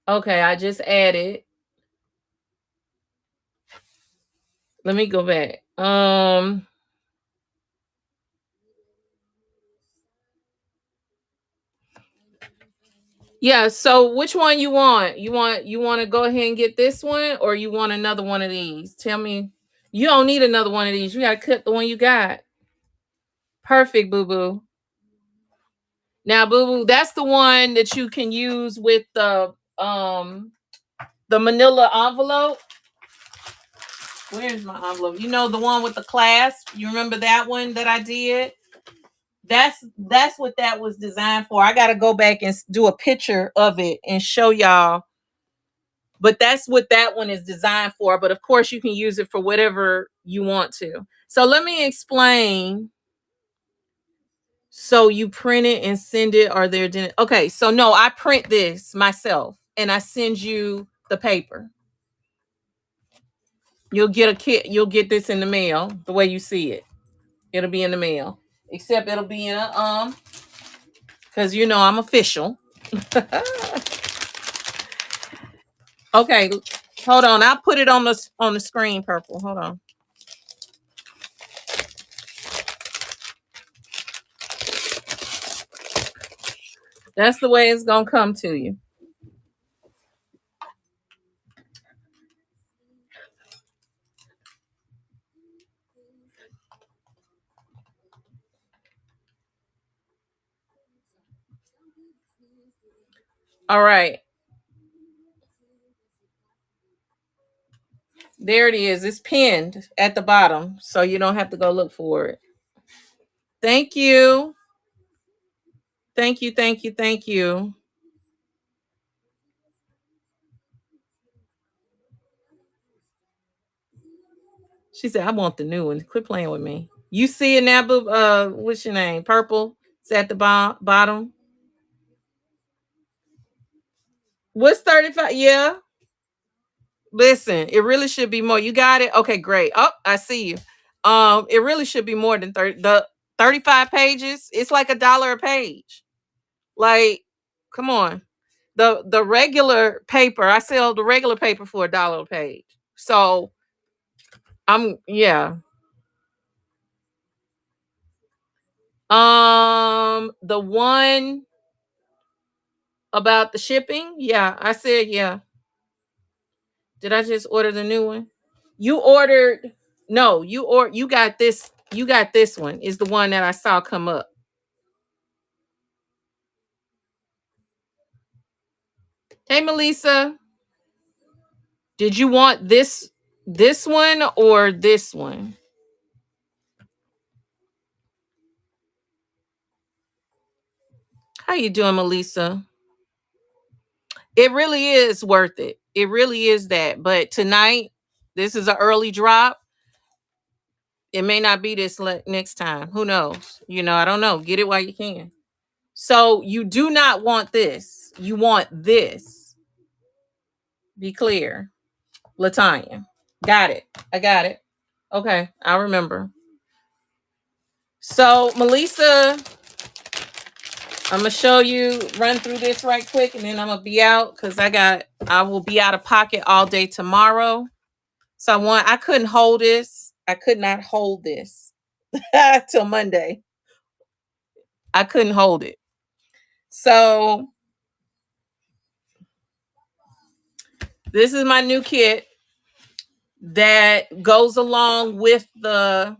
Okay, I just added. Let me go back. Yeah, so which one you want? You want to go ahead and get this one or you want another one of these? Tell me. You don't need another one of these. You got to cut the one you got. Perfect, boo boo. Now, boo boo, that's the one that you can use with the manila envelope. Where's my envelope? You know, the one with the clasp. You remember that one that I did? That's what that was designed for. I got to go back and do a picture of it and show y'all. But that's what that one is designed for. But of course, you can use it for whatever you want to. So let me explain. So you print it and send it, or they're doing okay. So no, I print this myself and I send you the paper. You'll get a kit, you'll get this in the mail the way you see it. It'll be in the mail. Except it'll be in a because you know I'm official. Okay, hold on. I'll put it on the screen, purple. Hold on. That's the way it's gonna come to you. All right. There it is. It's pinned at the bottom, so you don't have to go look for it. Thank you. Thank you. Thank you. Thank you. She said, I want the new one. Quit playing with me. You see it now, boo. What's your name? Purple. It's at the bottom. What's 35? Yeah. Listen, it really should be more. You got it? Okay, great. Oh, I see you. It really should be more than 30. The 35 pages, it's like $1 a page. Like, come on. The regular paper, I sell the regular paper for $1 a page. So yeah. The one about the shipping, yeah, I said yeah. Did I just order the new one? You ordered no, you got this. You got this one. Is the one that I saw come up. Hey Melissa, did you want this one or this one? How you doing, Melissa? It really is worth it. It really is that. But tonight, this is an early drop. It may not be this next time. Who knows? I don't know. Get it while you can. So you do not want this. You want this. Be clear. Latanya. Got it. I got it. Okay. I'll remember. So Melissa, I'm gonna show you, run through this right quick, and then I'm gonna be out because I will be out of pocket all day tomorrow. So I couldn't hold this. I could not hold this till Monday. I couldn't hold it. So this is my new kit that goes along with the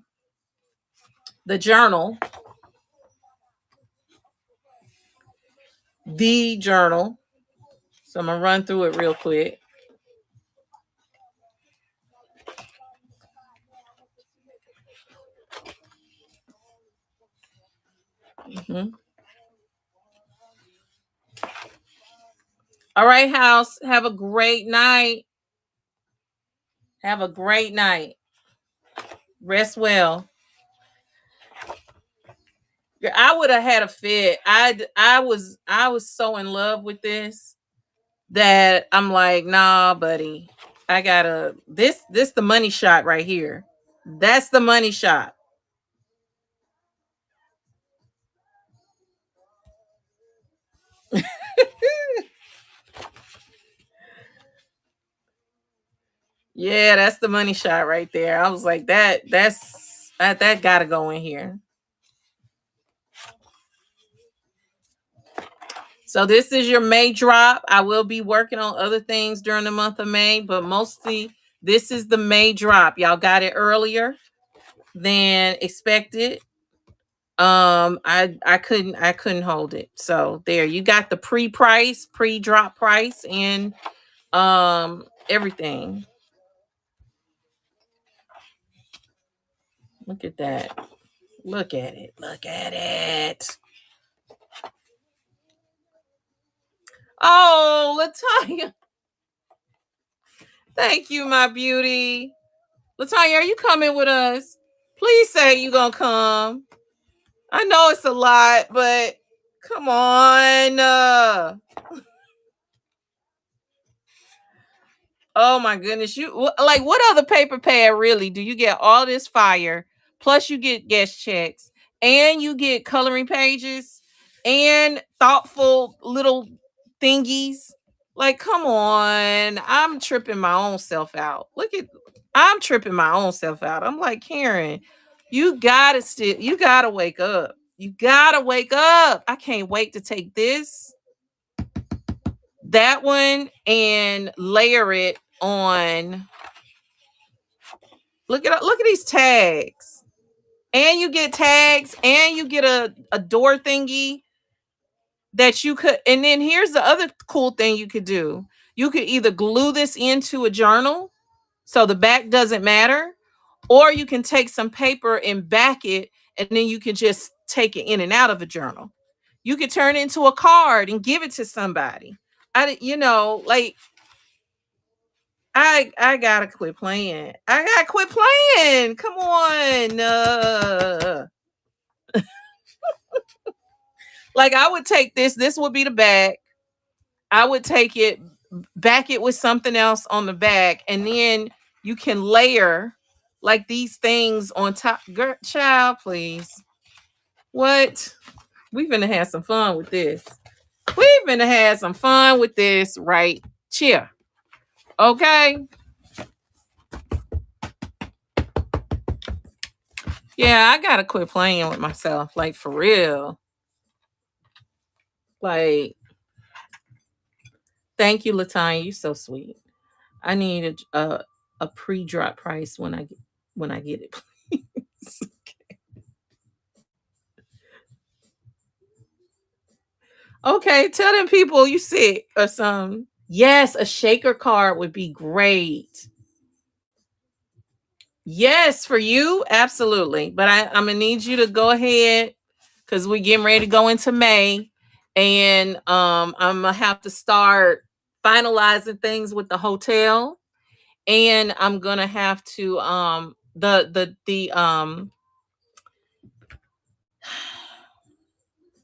journal. The journal. So I'm gonna run through it real quick. Mm-hmm. All right, house. Have a great night. Have a great night. Rest well. I would have had a fit. I was so in love with this that I'm like, nah, buddy. I gotta this the money shot right here. That's the money shot. Yeah, that's the money shot right there. I was like, that gotta go in here. So this is your May drop. I will be working on other things during the month of May, but mostly this is the May drop. Y'all got it earlier than expected. I couldn't hold it. So there, you got the pre-drop price, and everything. Look at that. Look at it. Look at it. Oh, Latanya. Thank you, my beauty. Latanya, are you coming with us? Please say you gonna come. I know it's a lot, but come on. Oh my goodness. Like, what other paper pad really do you get all this fire? Plus you get guest checks and you get coloring pages and thoughtful little thingies. Like, come on. I'm tripping my own self out. I'm tripping my own self out. I'm like, Karen, you gotta wake up. You gotta wake up. I can't wait to take that one, and layer it on. Look at these tags. And you get tags, and you get a door thingy that you could. And then here's the other cool thing you could do. You could either glue this into a journal so the back doesn't matter, or you can take some paper and back it, and then you can just take it in and out of a journal. You could turn it into a card and give it to somebody. Like, I gotta quit playing. I gotta quit playing. Come on. Like I would take this. This would be the back. I would take it, back it with something else on the back, and then you can layer like these things on top. Girl, child, please. What? We've gonna have some fun with this. We've gonna have some fun with this right here. Okay. Yeah, I gotta quit playing with myself. Like for real. Like, thank you, Latanya. You're so sweet. I need a pre-drop price when I get it, please. Okay, tell them people you sick or something. Yes, a shaker card would be great. Yes, for you, absolutely. But I'm gonna need you to go ahead because we're getting ready to go into May, and I'm gonna have to start finalizing things with the hotel, and I'm gonna have to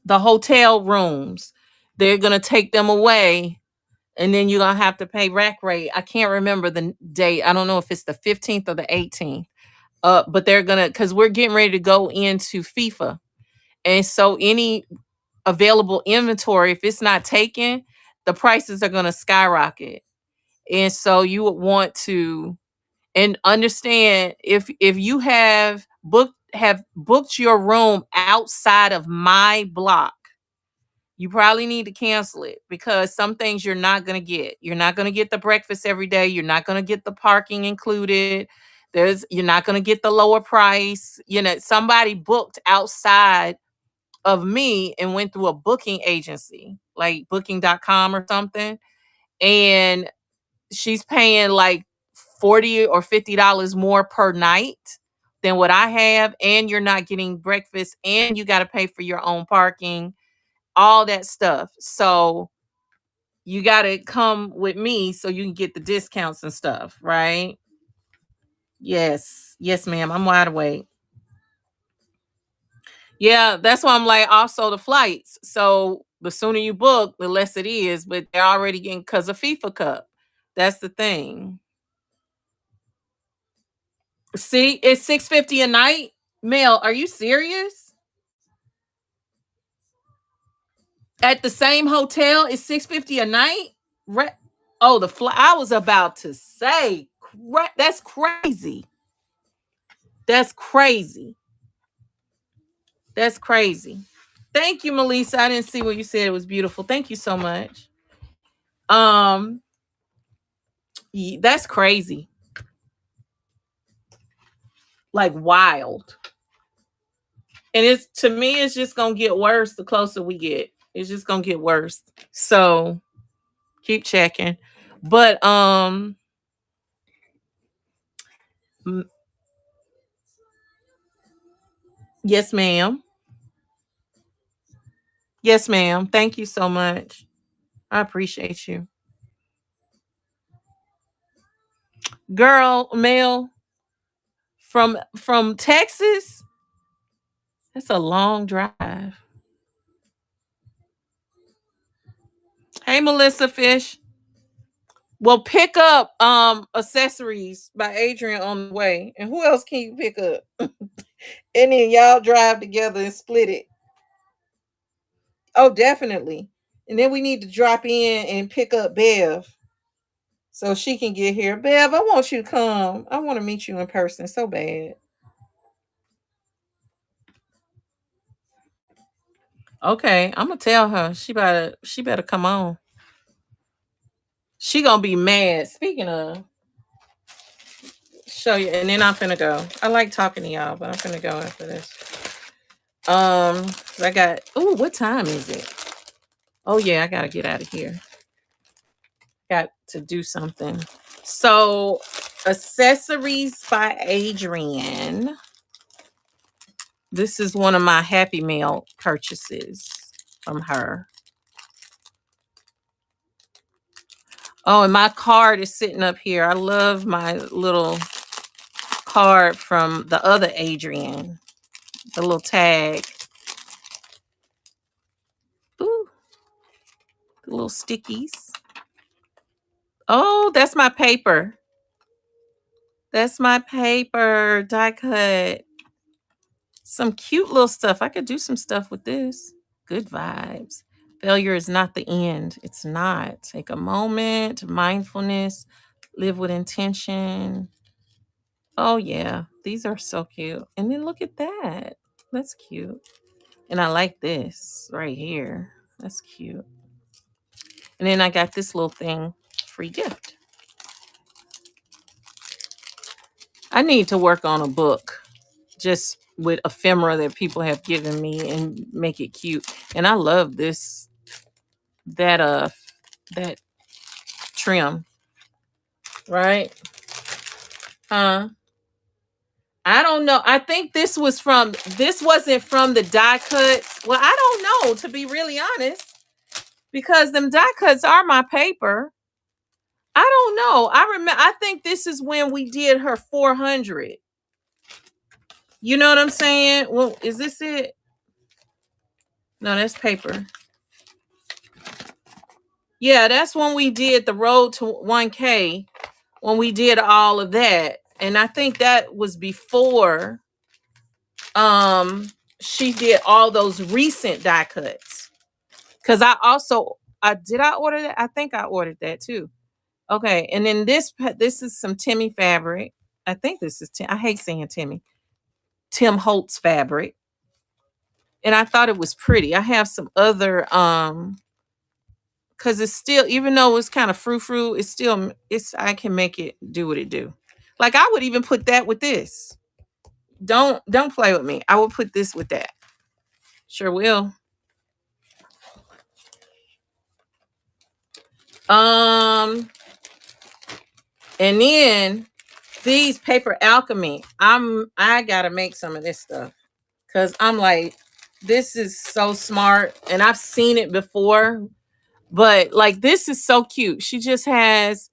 the hotel rooms. They're gonna take them away, and then you're gonna have to pay rack rate. I can't remember the date. I don't know if it's the 15th or the 18th. But they're gonna, because we're getting ready to go into FIFA, and so any available inventory, if it's not taken, the prices are gonna skyrocket. And so you would want to and understand, if you have booked your room outside of my block, you probably need to cancel it, because some things you're not going to get. You're not going to get the breakfast every day. You're not going to get the parking included. You're not going to get the lower price. You know, somebody booked outside of me and went through a booking agency like booking.com or something. And she's paying like $40 or $50 more per night than what I have. And you're not getting breakfast, and you got to pay for your own parking, all that stuff. So you got to come with me so you can get the discounts and stuff, right? Yes. Yes, ma'am. I'm wide awake. Yeah, that's why I'm like, also the flights. So the sooner you book, the less it is, but they're already getting, because of FIFA Cup. That's the thing. See, it's 650 a night. Mel, are you serious? At the same hotel, it's 650 a night? Oh, the flight. I was about to say, that's crazy. That's crazy. That's crazy. Thank you, Melissa. I didn't see what you said. It was beautiful. Thank you so much. Um, that's crazy. Like wild. And it's, to me, it's just gonna get worse the closer we get. It's just gonna get worse. So keep checking. But m- yes, ma'am. Yes, ma'am. Thank you so much. I appreciate you. Girl, Mel, from Texas, that's a long drive. Hey, Melissa Fish. Well, pick up accessories by Adrian on the way. And who else can you pick up? And then y'all drive together and split it. Oh, definitely. And then we need to drop in and pick up Bev so she can get here. Bev, I want you to come. I want to meet you in person so bad. Okay, I'm gonna tell her she better come on. She gonna be mad. Speaking of, show you, and then I'm finna go. I like talking to y'all, but I'm finna go after this. I got. Oh, what time is it? Oh yeah, I gotta get out of here. Got to do something. So, accessories by Adrian. This is one of my Happy Meal purchases from her. Oh, and my card is sitting up here. I love my little card from the other Adrian, the little tag. The little stickies. Oh, that's my paper. That's my paper die cut. Some cute little stuff. I could do some stuff with this. Good vibes. Failure is not the end. It's not. Take a moment, mindfulness, live with intention. Oh, yeah. These are so cute. And then look at that. That's cute. And I like this right here. That's cute. And then I got this little thing, free gift. I need to work on a book just with ephemera that people have given me and make it cute. And I love this, that trim, right? I don't know. I think this wasn't from the die cuts. Well, I don't know, to be really honest, because them die cuts are my paper. I don't know. I think this is when we did her 400. You know what I'm saying? Well, is this it? No, that's paper. Yeah, that's when we did the road to 1K, when we did all of that. And I think that was before she did all those recent die cuts. Cause I did I order that? I think I ordered that too. Okay, and then this is some Timmy fabric. I think this is Tim. I hate saying Timmy. Tim Holtz fabric. And I thought it was pretty. I have some other because it's still, even though it's kind of frou-frou, it's I can make it do what it do. Like I would even put that with this. Don't play with me. I will put this with that. Sure will. Um and then these paper alchemy. I gotta make some of this stuff. Cause I'm like, this is so smart. And I've seen it before, but like this is so cute. She just has,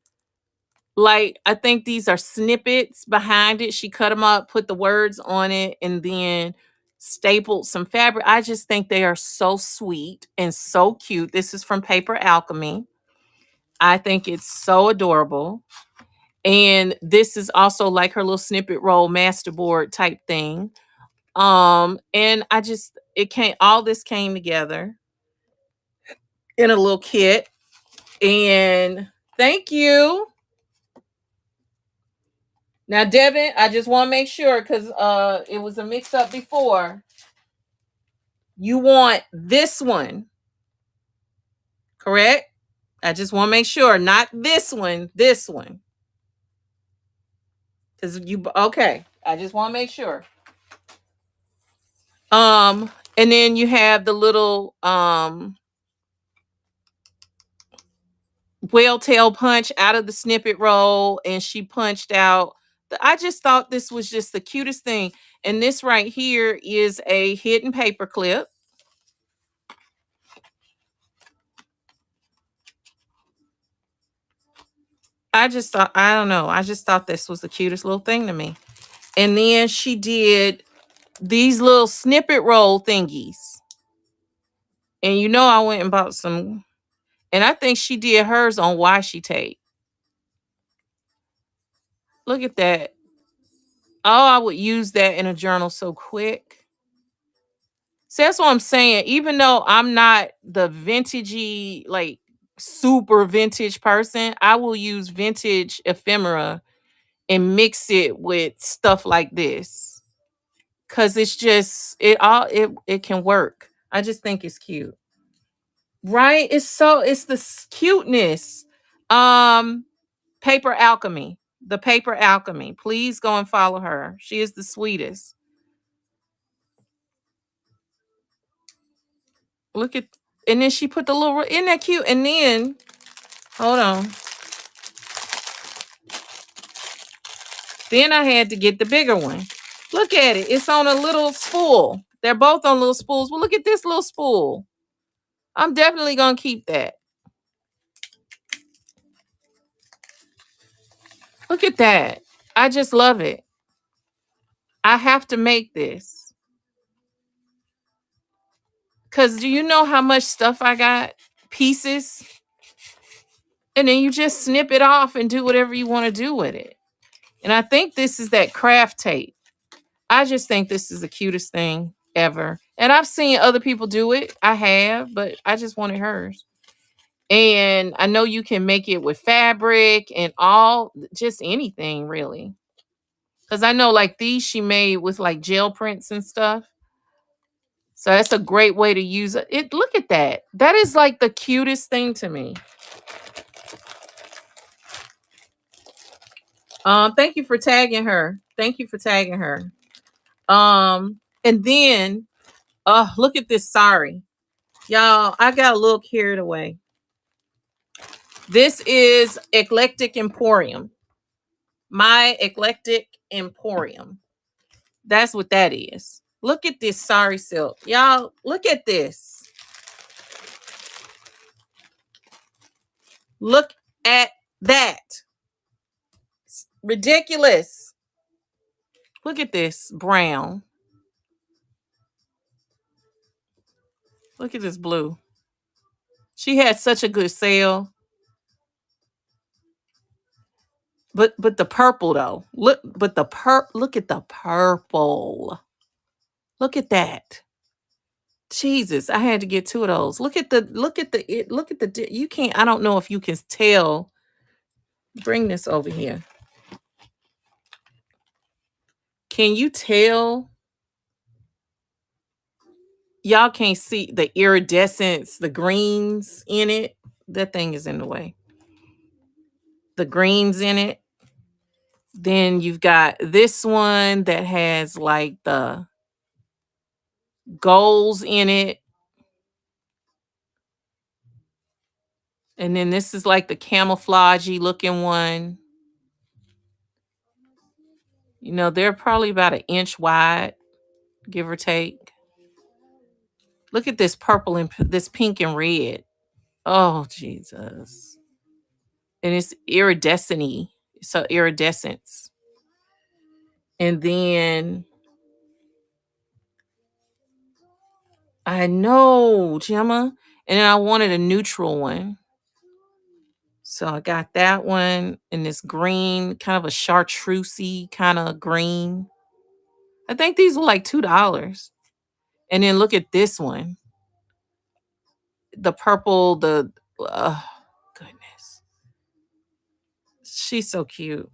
like, I think these are snippets behind it. She cut them up, put the words on it, and then stapled some fabric. I just think they are so sweet and so cute. This is from Paper Alchemy. I think it's so adorable. And this is also like her little snippet roll masterboard type thing. And I just, all this came together in a little kit. And thank you. Now, Devin, I just want to make sure, because it was a mix up before. You want this one, correct? I just want to make sure, not this one, this one. Because okay. I just want to make sure. And then you have the little whale tail punch out of the snippet roll, and she punched out. I just thought this was just the cutest thing. And this right here is a hidden paper clip. I just thought, I don't know. I just thought this was the cutest little thing to me. And then she did these little snippet roll thingies. And you know, I went and bought some. And I think she did hers on washi tape. Look at that. Oh, I would use that in a journal so quick. So that's what I'm saying. Even though I'm not the vintagey, like super vintage person, I will use vintage ephemera and mix it with stuff like this. Cause it's just it can work. I just think it's cute. Right? It's the cuteness. Um Paper Alchemy. The Paper Alchemy. Please go and follow her. She is the sweetest. Look at, and then she put the little, isn't that cute? And then hold on. Then I had to get the bigger one. Look at it. It's on a little spool. They're both on little spools. Well, look at this little spool. I'm definitely gonna keep that. Look at that. I just love it. I have to make this. Cause do you know how much stuff I got? pieces, and then you just snip it off and do whatever you want to do with it. And I think this is that craft tape. I just think this is the cutest thing ever. And I've seen other people do it. I have, but I just wanted hers. And I know you can make it with fabric and all, just anything really. Because I know like these she made with like gel prints and stuff. So that's a great way to use it. Look at that. That is like the cutest thing to me. Thank you for tagging her. Thank you for tagging her. And then look at this. Sorry. Y'all, I got a little carried away. This is Eclectic Emporium. My Eclectic Emporium. That's what that is. Look at this sari silk. Y'all, look at this. Look at that. It's ridiculous. Look at this brown. Look at this blue. She had such a good sale. But the purple though. Look at the purple. Look at that. Jesus, I had to get two of those. Look at the you can't, I don't know if you can tell. Bring this over here. Can you tell? Y'all can't see the iridescence, the greens in it. That thing is in the way. The greens in it. Then you've got this one that has like the golds in it. And then this is like the camouflagey looking one. You know, they're probably about 1 inch wide, give or take. Look at this purple and this pink and red. Oh, Jesus. And it's iridescent-y. So iridescence. And then I know, Gemma. And then I wanted a neutral one. So I got that one in this green, kind of a chartreusey kind of green. I think these were like $2. And then look at this one. The purple, goodness. She's so cute.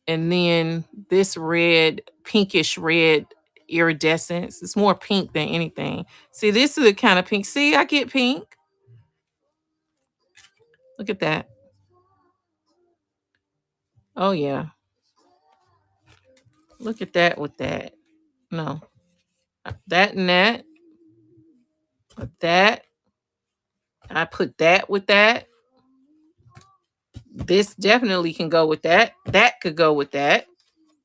And then this red, pinkish red iridescence. It's more pink than anything. See, this is the kind of pink. See, I get pink. Look at that. Oh, yeah. Look at that with that. No. That and that. With that. I put that with that. This definitely can go with that. That could go with that.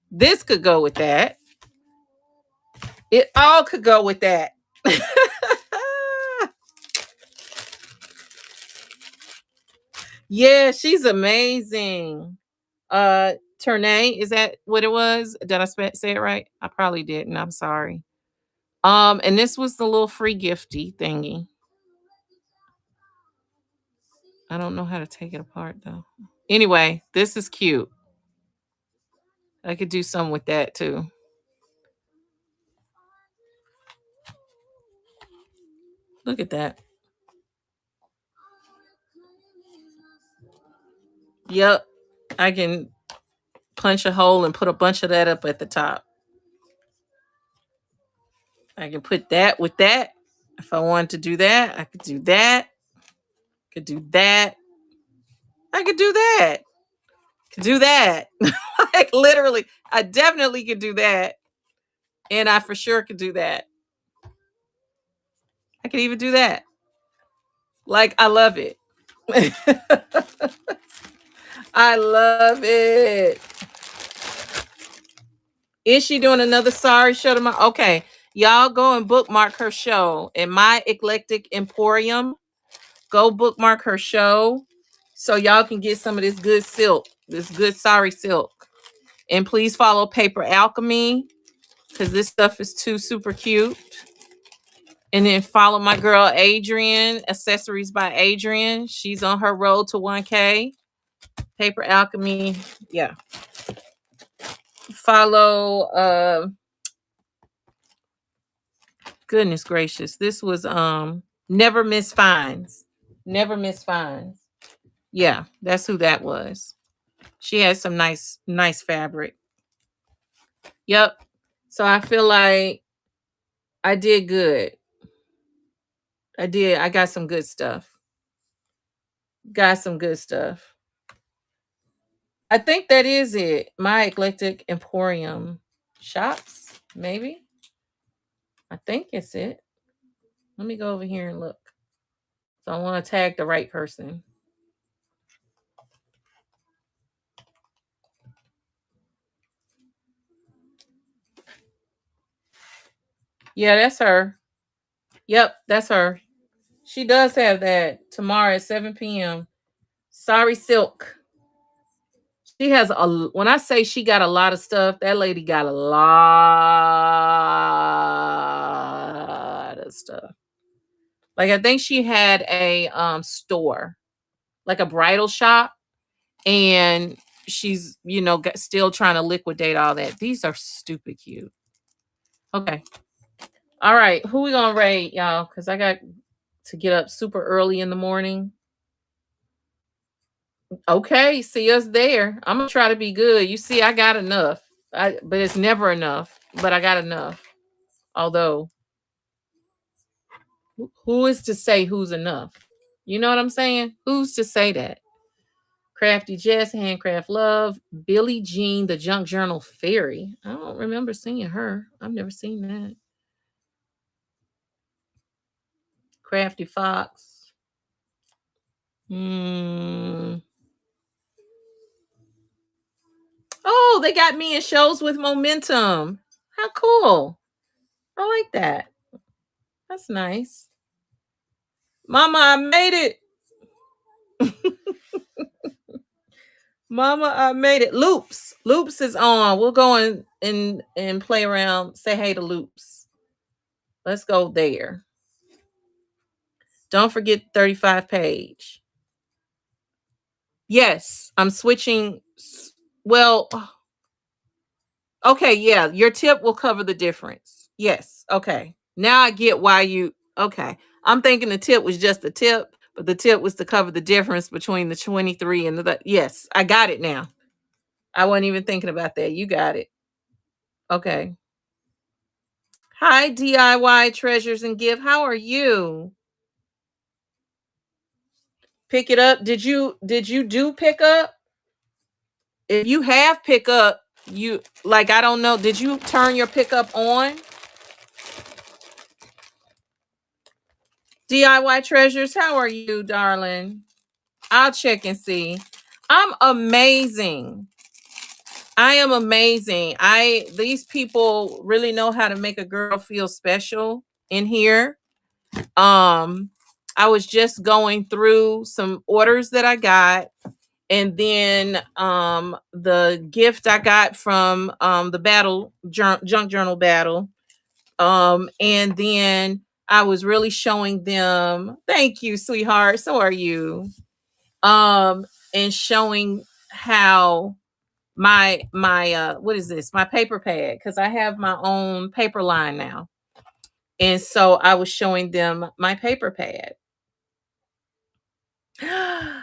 This could go with that. It all could go with that. Yeah, she's amazing. Ternay, is that what it was? Did I say it right? I probably didn't. I'm sorry. And this was the little free gifty thingy. I don't know how to take it apart though. Anyway, this is cute. I could do something with that too. Look at that. Yep. I can punch a hole and put a bunch of that up at the top. I can put that with that. If I wanted to do that, I could do that. Could do that. I could do that. Could do that. Like literally, I definitely could do that. And I for sure could do that. I could even do that. Like, I love it. I love it. Is she doing another sorry show tomorrow? Okay. Y'all go and bookmark her show in My Eclectic Emporium. Go bookmark her show so y'all can get some of this good silk, this good sari silk. And please follow Paper Alchemy because this stuff is too super cute. And then follow my girl Adrian, Accessories by Adrian. She's on her road to 1K. Paper Alchemy. Yeah. Follow goodness gracious. This was Never Miss Finds. Never Miss Finds. Yeah, that's who that was. She had some nice fabric. Yep. So I feel like I did good. I did. I got some good stuff. Got some good stuff. I think that is it. My Eclectic Emporium shops, maybe. I think it's it. Let me go over here and look. So I want to tag the right person. Yeah, that's her. Yep, that's her. She does have that tomorrow at 7 p.m. Sorry Silk. She has when I say she got a lot of stuff, that lady got a lot of stuff. Like I think she had a store, like a bridal shop, and she's still trying to liquidate all that. These are stupid cute. Okay. All right, who we gonna rate, y'all? Because I got to get up super early in the morning. Okay, see us there. I'm gonna try to be good. You see, I got enough. But it's never enough. But I got enough. Although, who is to say who's enough? You know what I'm saying? Who's to say that? Crafty Jess, Handcraft Love, Billie Jean, the Junk Journal Fairy. I don't remember seeing her. I've never seen that. Crafty Fox. Oh, they got me in shows with momentum. How cool. I like that. That's nice. Mama, I made it. Mama, I made it. Loops. Loops is on. We'll go and play around. Say hey to Loops. Let's go there. Don't forget 35 page. Yes, I'm switching. Well, okay, yeah, your tip will cover the difference. Yes, okay. Now I get why you, okay. I'm thinking the tip was just the tip, but the tip was to cover the difference between the 23 and the, yes, I got it now. I wasn't even thinking about that. You got it. Okay. Hi, DIY Treasures and Give. How are you? Pick it up. Did you do pick up? If you have pick up, you like, I don't know. Did you turn your pickup on? DIY Treasures, how are you, darling? I'll check and see. I'm amazing. I am amazing. These people really know how to make a girl feel special in here. I was just going through some orders that I got, and then the gift I got from the battle junk journal battle. And then I was really showing them, thank you, sweetheart. So are you. And showing how my what is this? My paper pad, because I have my own paper line now. And so I was showing them my paper pad.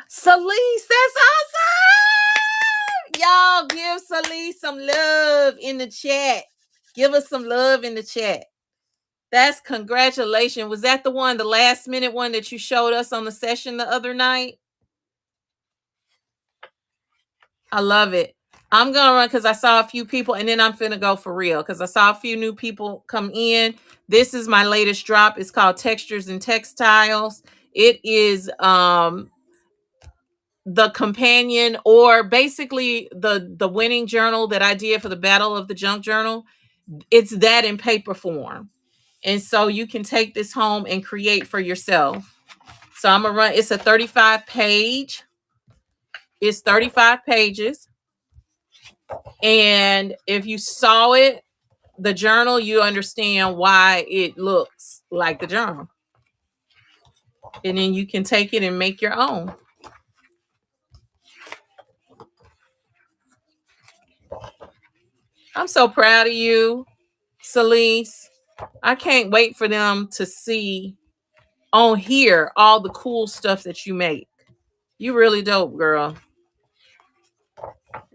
Celeste, that's awesome. Y'all give Celeste some love in the chat. Give us some love in the chat. That's congratulations. Was that the one, the last minute one that you showed us on the session the other night? I love it. I'm gonna run because I saw a few people, and then I'm finna go for real because I saw a few new people come in. This is my latest drop. It's called Textures and Textiles. It is the companion, or basically the winning journal that I did for the Battle of the Junk Journal. It's that in paper form. And so you can take this home and create for yourself. So I'm gonna run, it's a 35 page. It's 35 pages. And if you saw it, the journal, you understand why it looks like the journal. And then you can take it and make your own. I'm so proud of you, Celeste. I can't wait for them to see on here all the cool stuff that you make. You really dope, girl.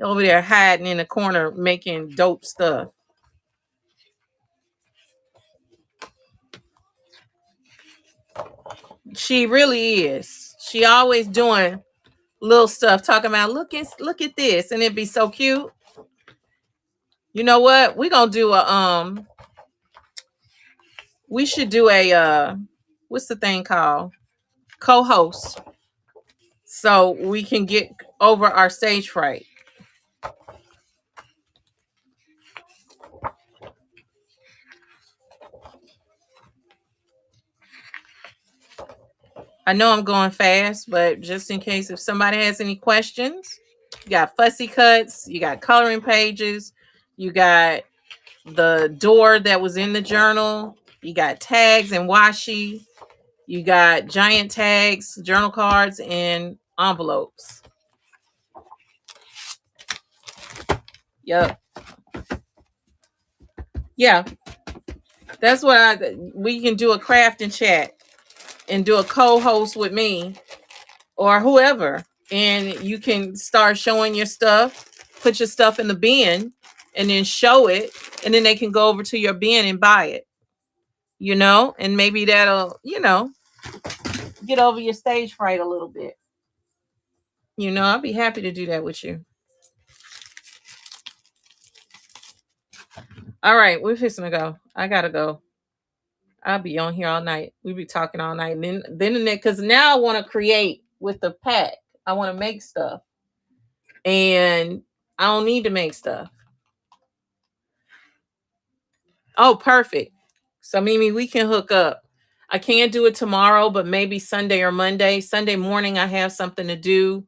Over there hiding in the corner making dope stuff. She really is. She always doing little stuff, talking about look at this, and it'd be so cute. You know what? We're gonna do a we should do a what's the thing called? Co-host. So we can get over our stage fright. I know I'm going fast, but just in case if somebody has any questions, you got fussy cuts, you got coloring pages, you got the door that was in the journal, you got tags and washi, you got giant tags, journal cards, and envelopes. Yep. Yeah, that's what we can do a craft and chat and do a co-host with me or whoever, and you can start showing your stuff, put your stuff in the bin, and then show it, and then they can go over to your bin and buy it. And maybe that'll get over your stage fright a little bit. I'll be happy to do that with you. All right, we're fixing to go. I gotta go. I'll be on here all night. We be talking all night. And then because now I want to create with the pack. I want to make stuff. And I don't need to make stuff. Oh, perfect. So Mimi, we can hook up. I can't do it tomorrow, but maybe Sunday or Monday. Sunday morning I have something to do.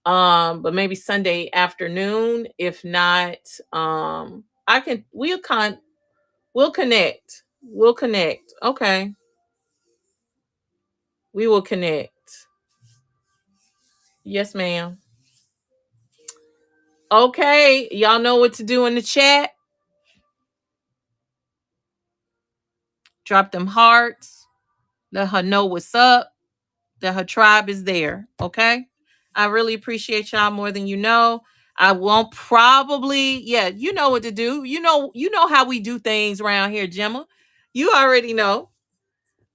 But maybe Sunday afternoon. If not, I can we'll connect. We'll connect. Okay. We will connect. Yes, ma'am. Okay. Y'all know what to do in the chat. Drop them hearts. Let her know what's up. That her tribe is there. Okay. I really appreciate y'all more than you know. I won't probably, yeah, you know what to do. You know how we do things around here, Gemma. You already know.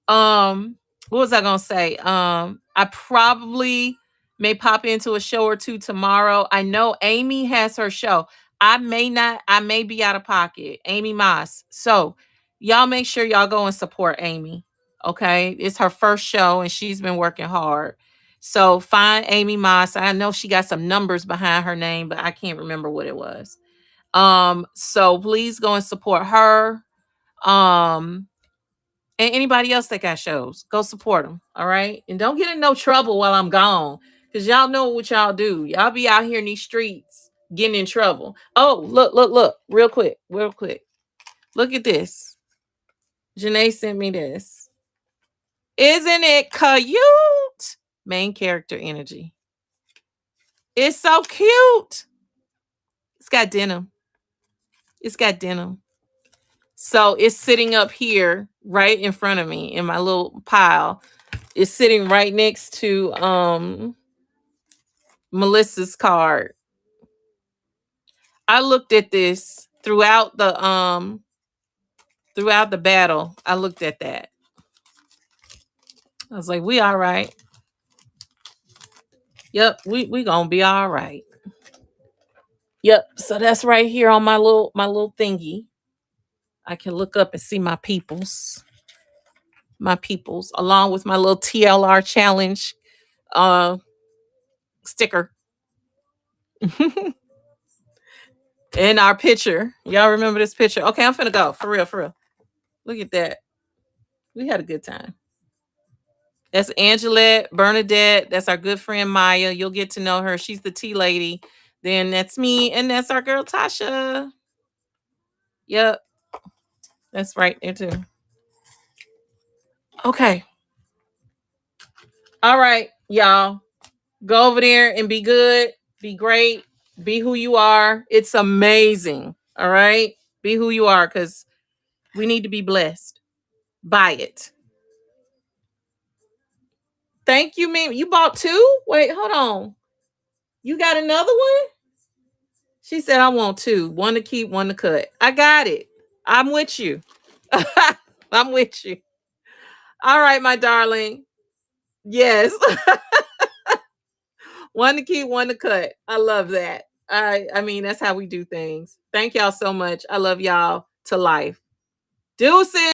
What was I gonna say? I probably may pop into a show or two tomorrow. I know Amy has her show. I may be out of pocket. Amy Moss. So y'all make sure y'all go and support Amy. Okay. It's her first show and she's been working hard. So find Amy Moss. I know she got some numbers behind her name, but I can't remember what it was. So please go and support her. Um, and anybody else that got shows, go support them. All right. And don't get in no trouble while I'm gone. Because y'all know what y'all do. Y'all be out here in these streets getting in trouble. Oh, look. Real quick. Look at this. Janae sent me this. Isn't it cute? Main character energy. It's so cute. It's got denim. So it's sitting up here right in front of me in my little pile. It's sitting right next to Melissa's card. I looked at this throughout the battle. I looked at that. I was like, we all right. Yep, we gonna be all right. Yep. So that's right here on my little thingy. I can look up and see my peoples. Along with my little TLR challenge sticker. In our picture. Y'all remember this picture? Okay, I'm finna go. For real. Look at that. We had a good time. That's Angelette, Bernadette. That's our good friend Maya. You'll get to know her. She's the tea lady. Then that's me, and that's our girl Tasha. Yep. That's right there too. Okay. All right, y'all. Go over there and be good, be great, be who you are. It's amazing. All right. Be who you are because we need to be blessed by it. Thank you, Mimi. You bought two? Wait, hold on. You got another one? She said, I want two. One to keep, one to cut. I got it. I'm with you. I'm with you. All right, my darling. Yes. One to keep, one to cut. I love that. I mean, that's how we do things. Thank y'all so much. I love y'all to life. Deuces.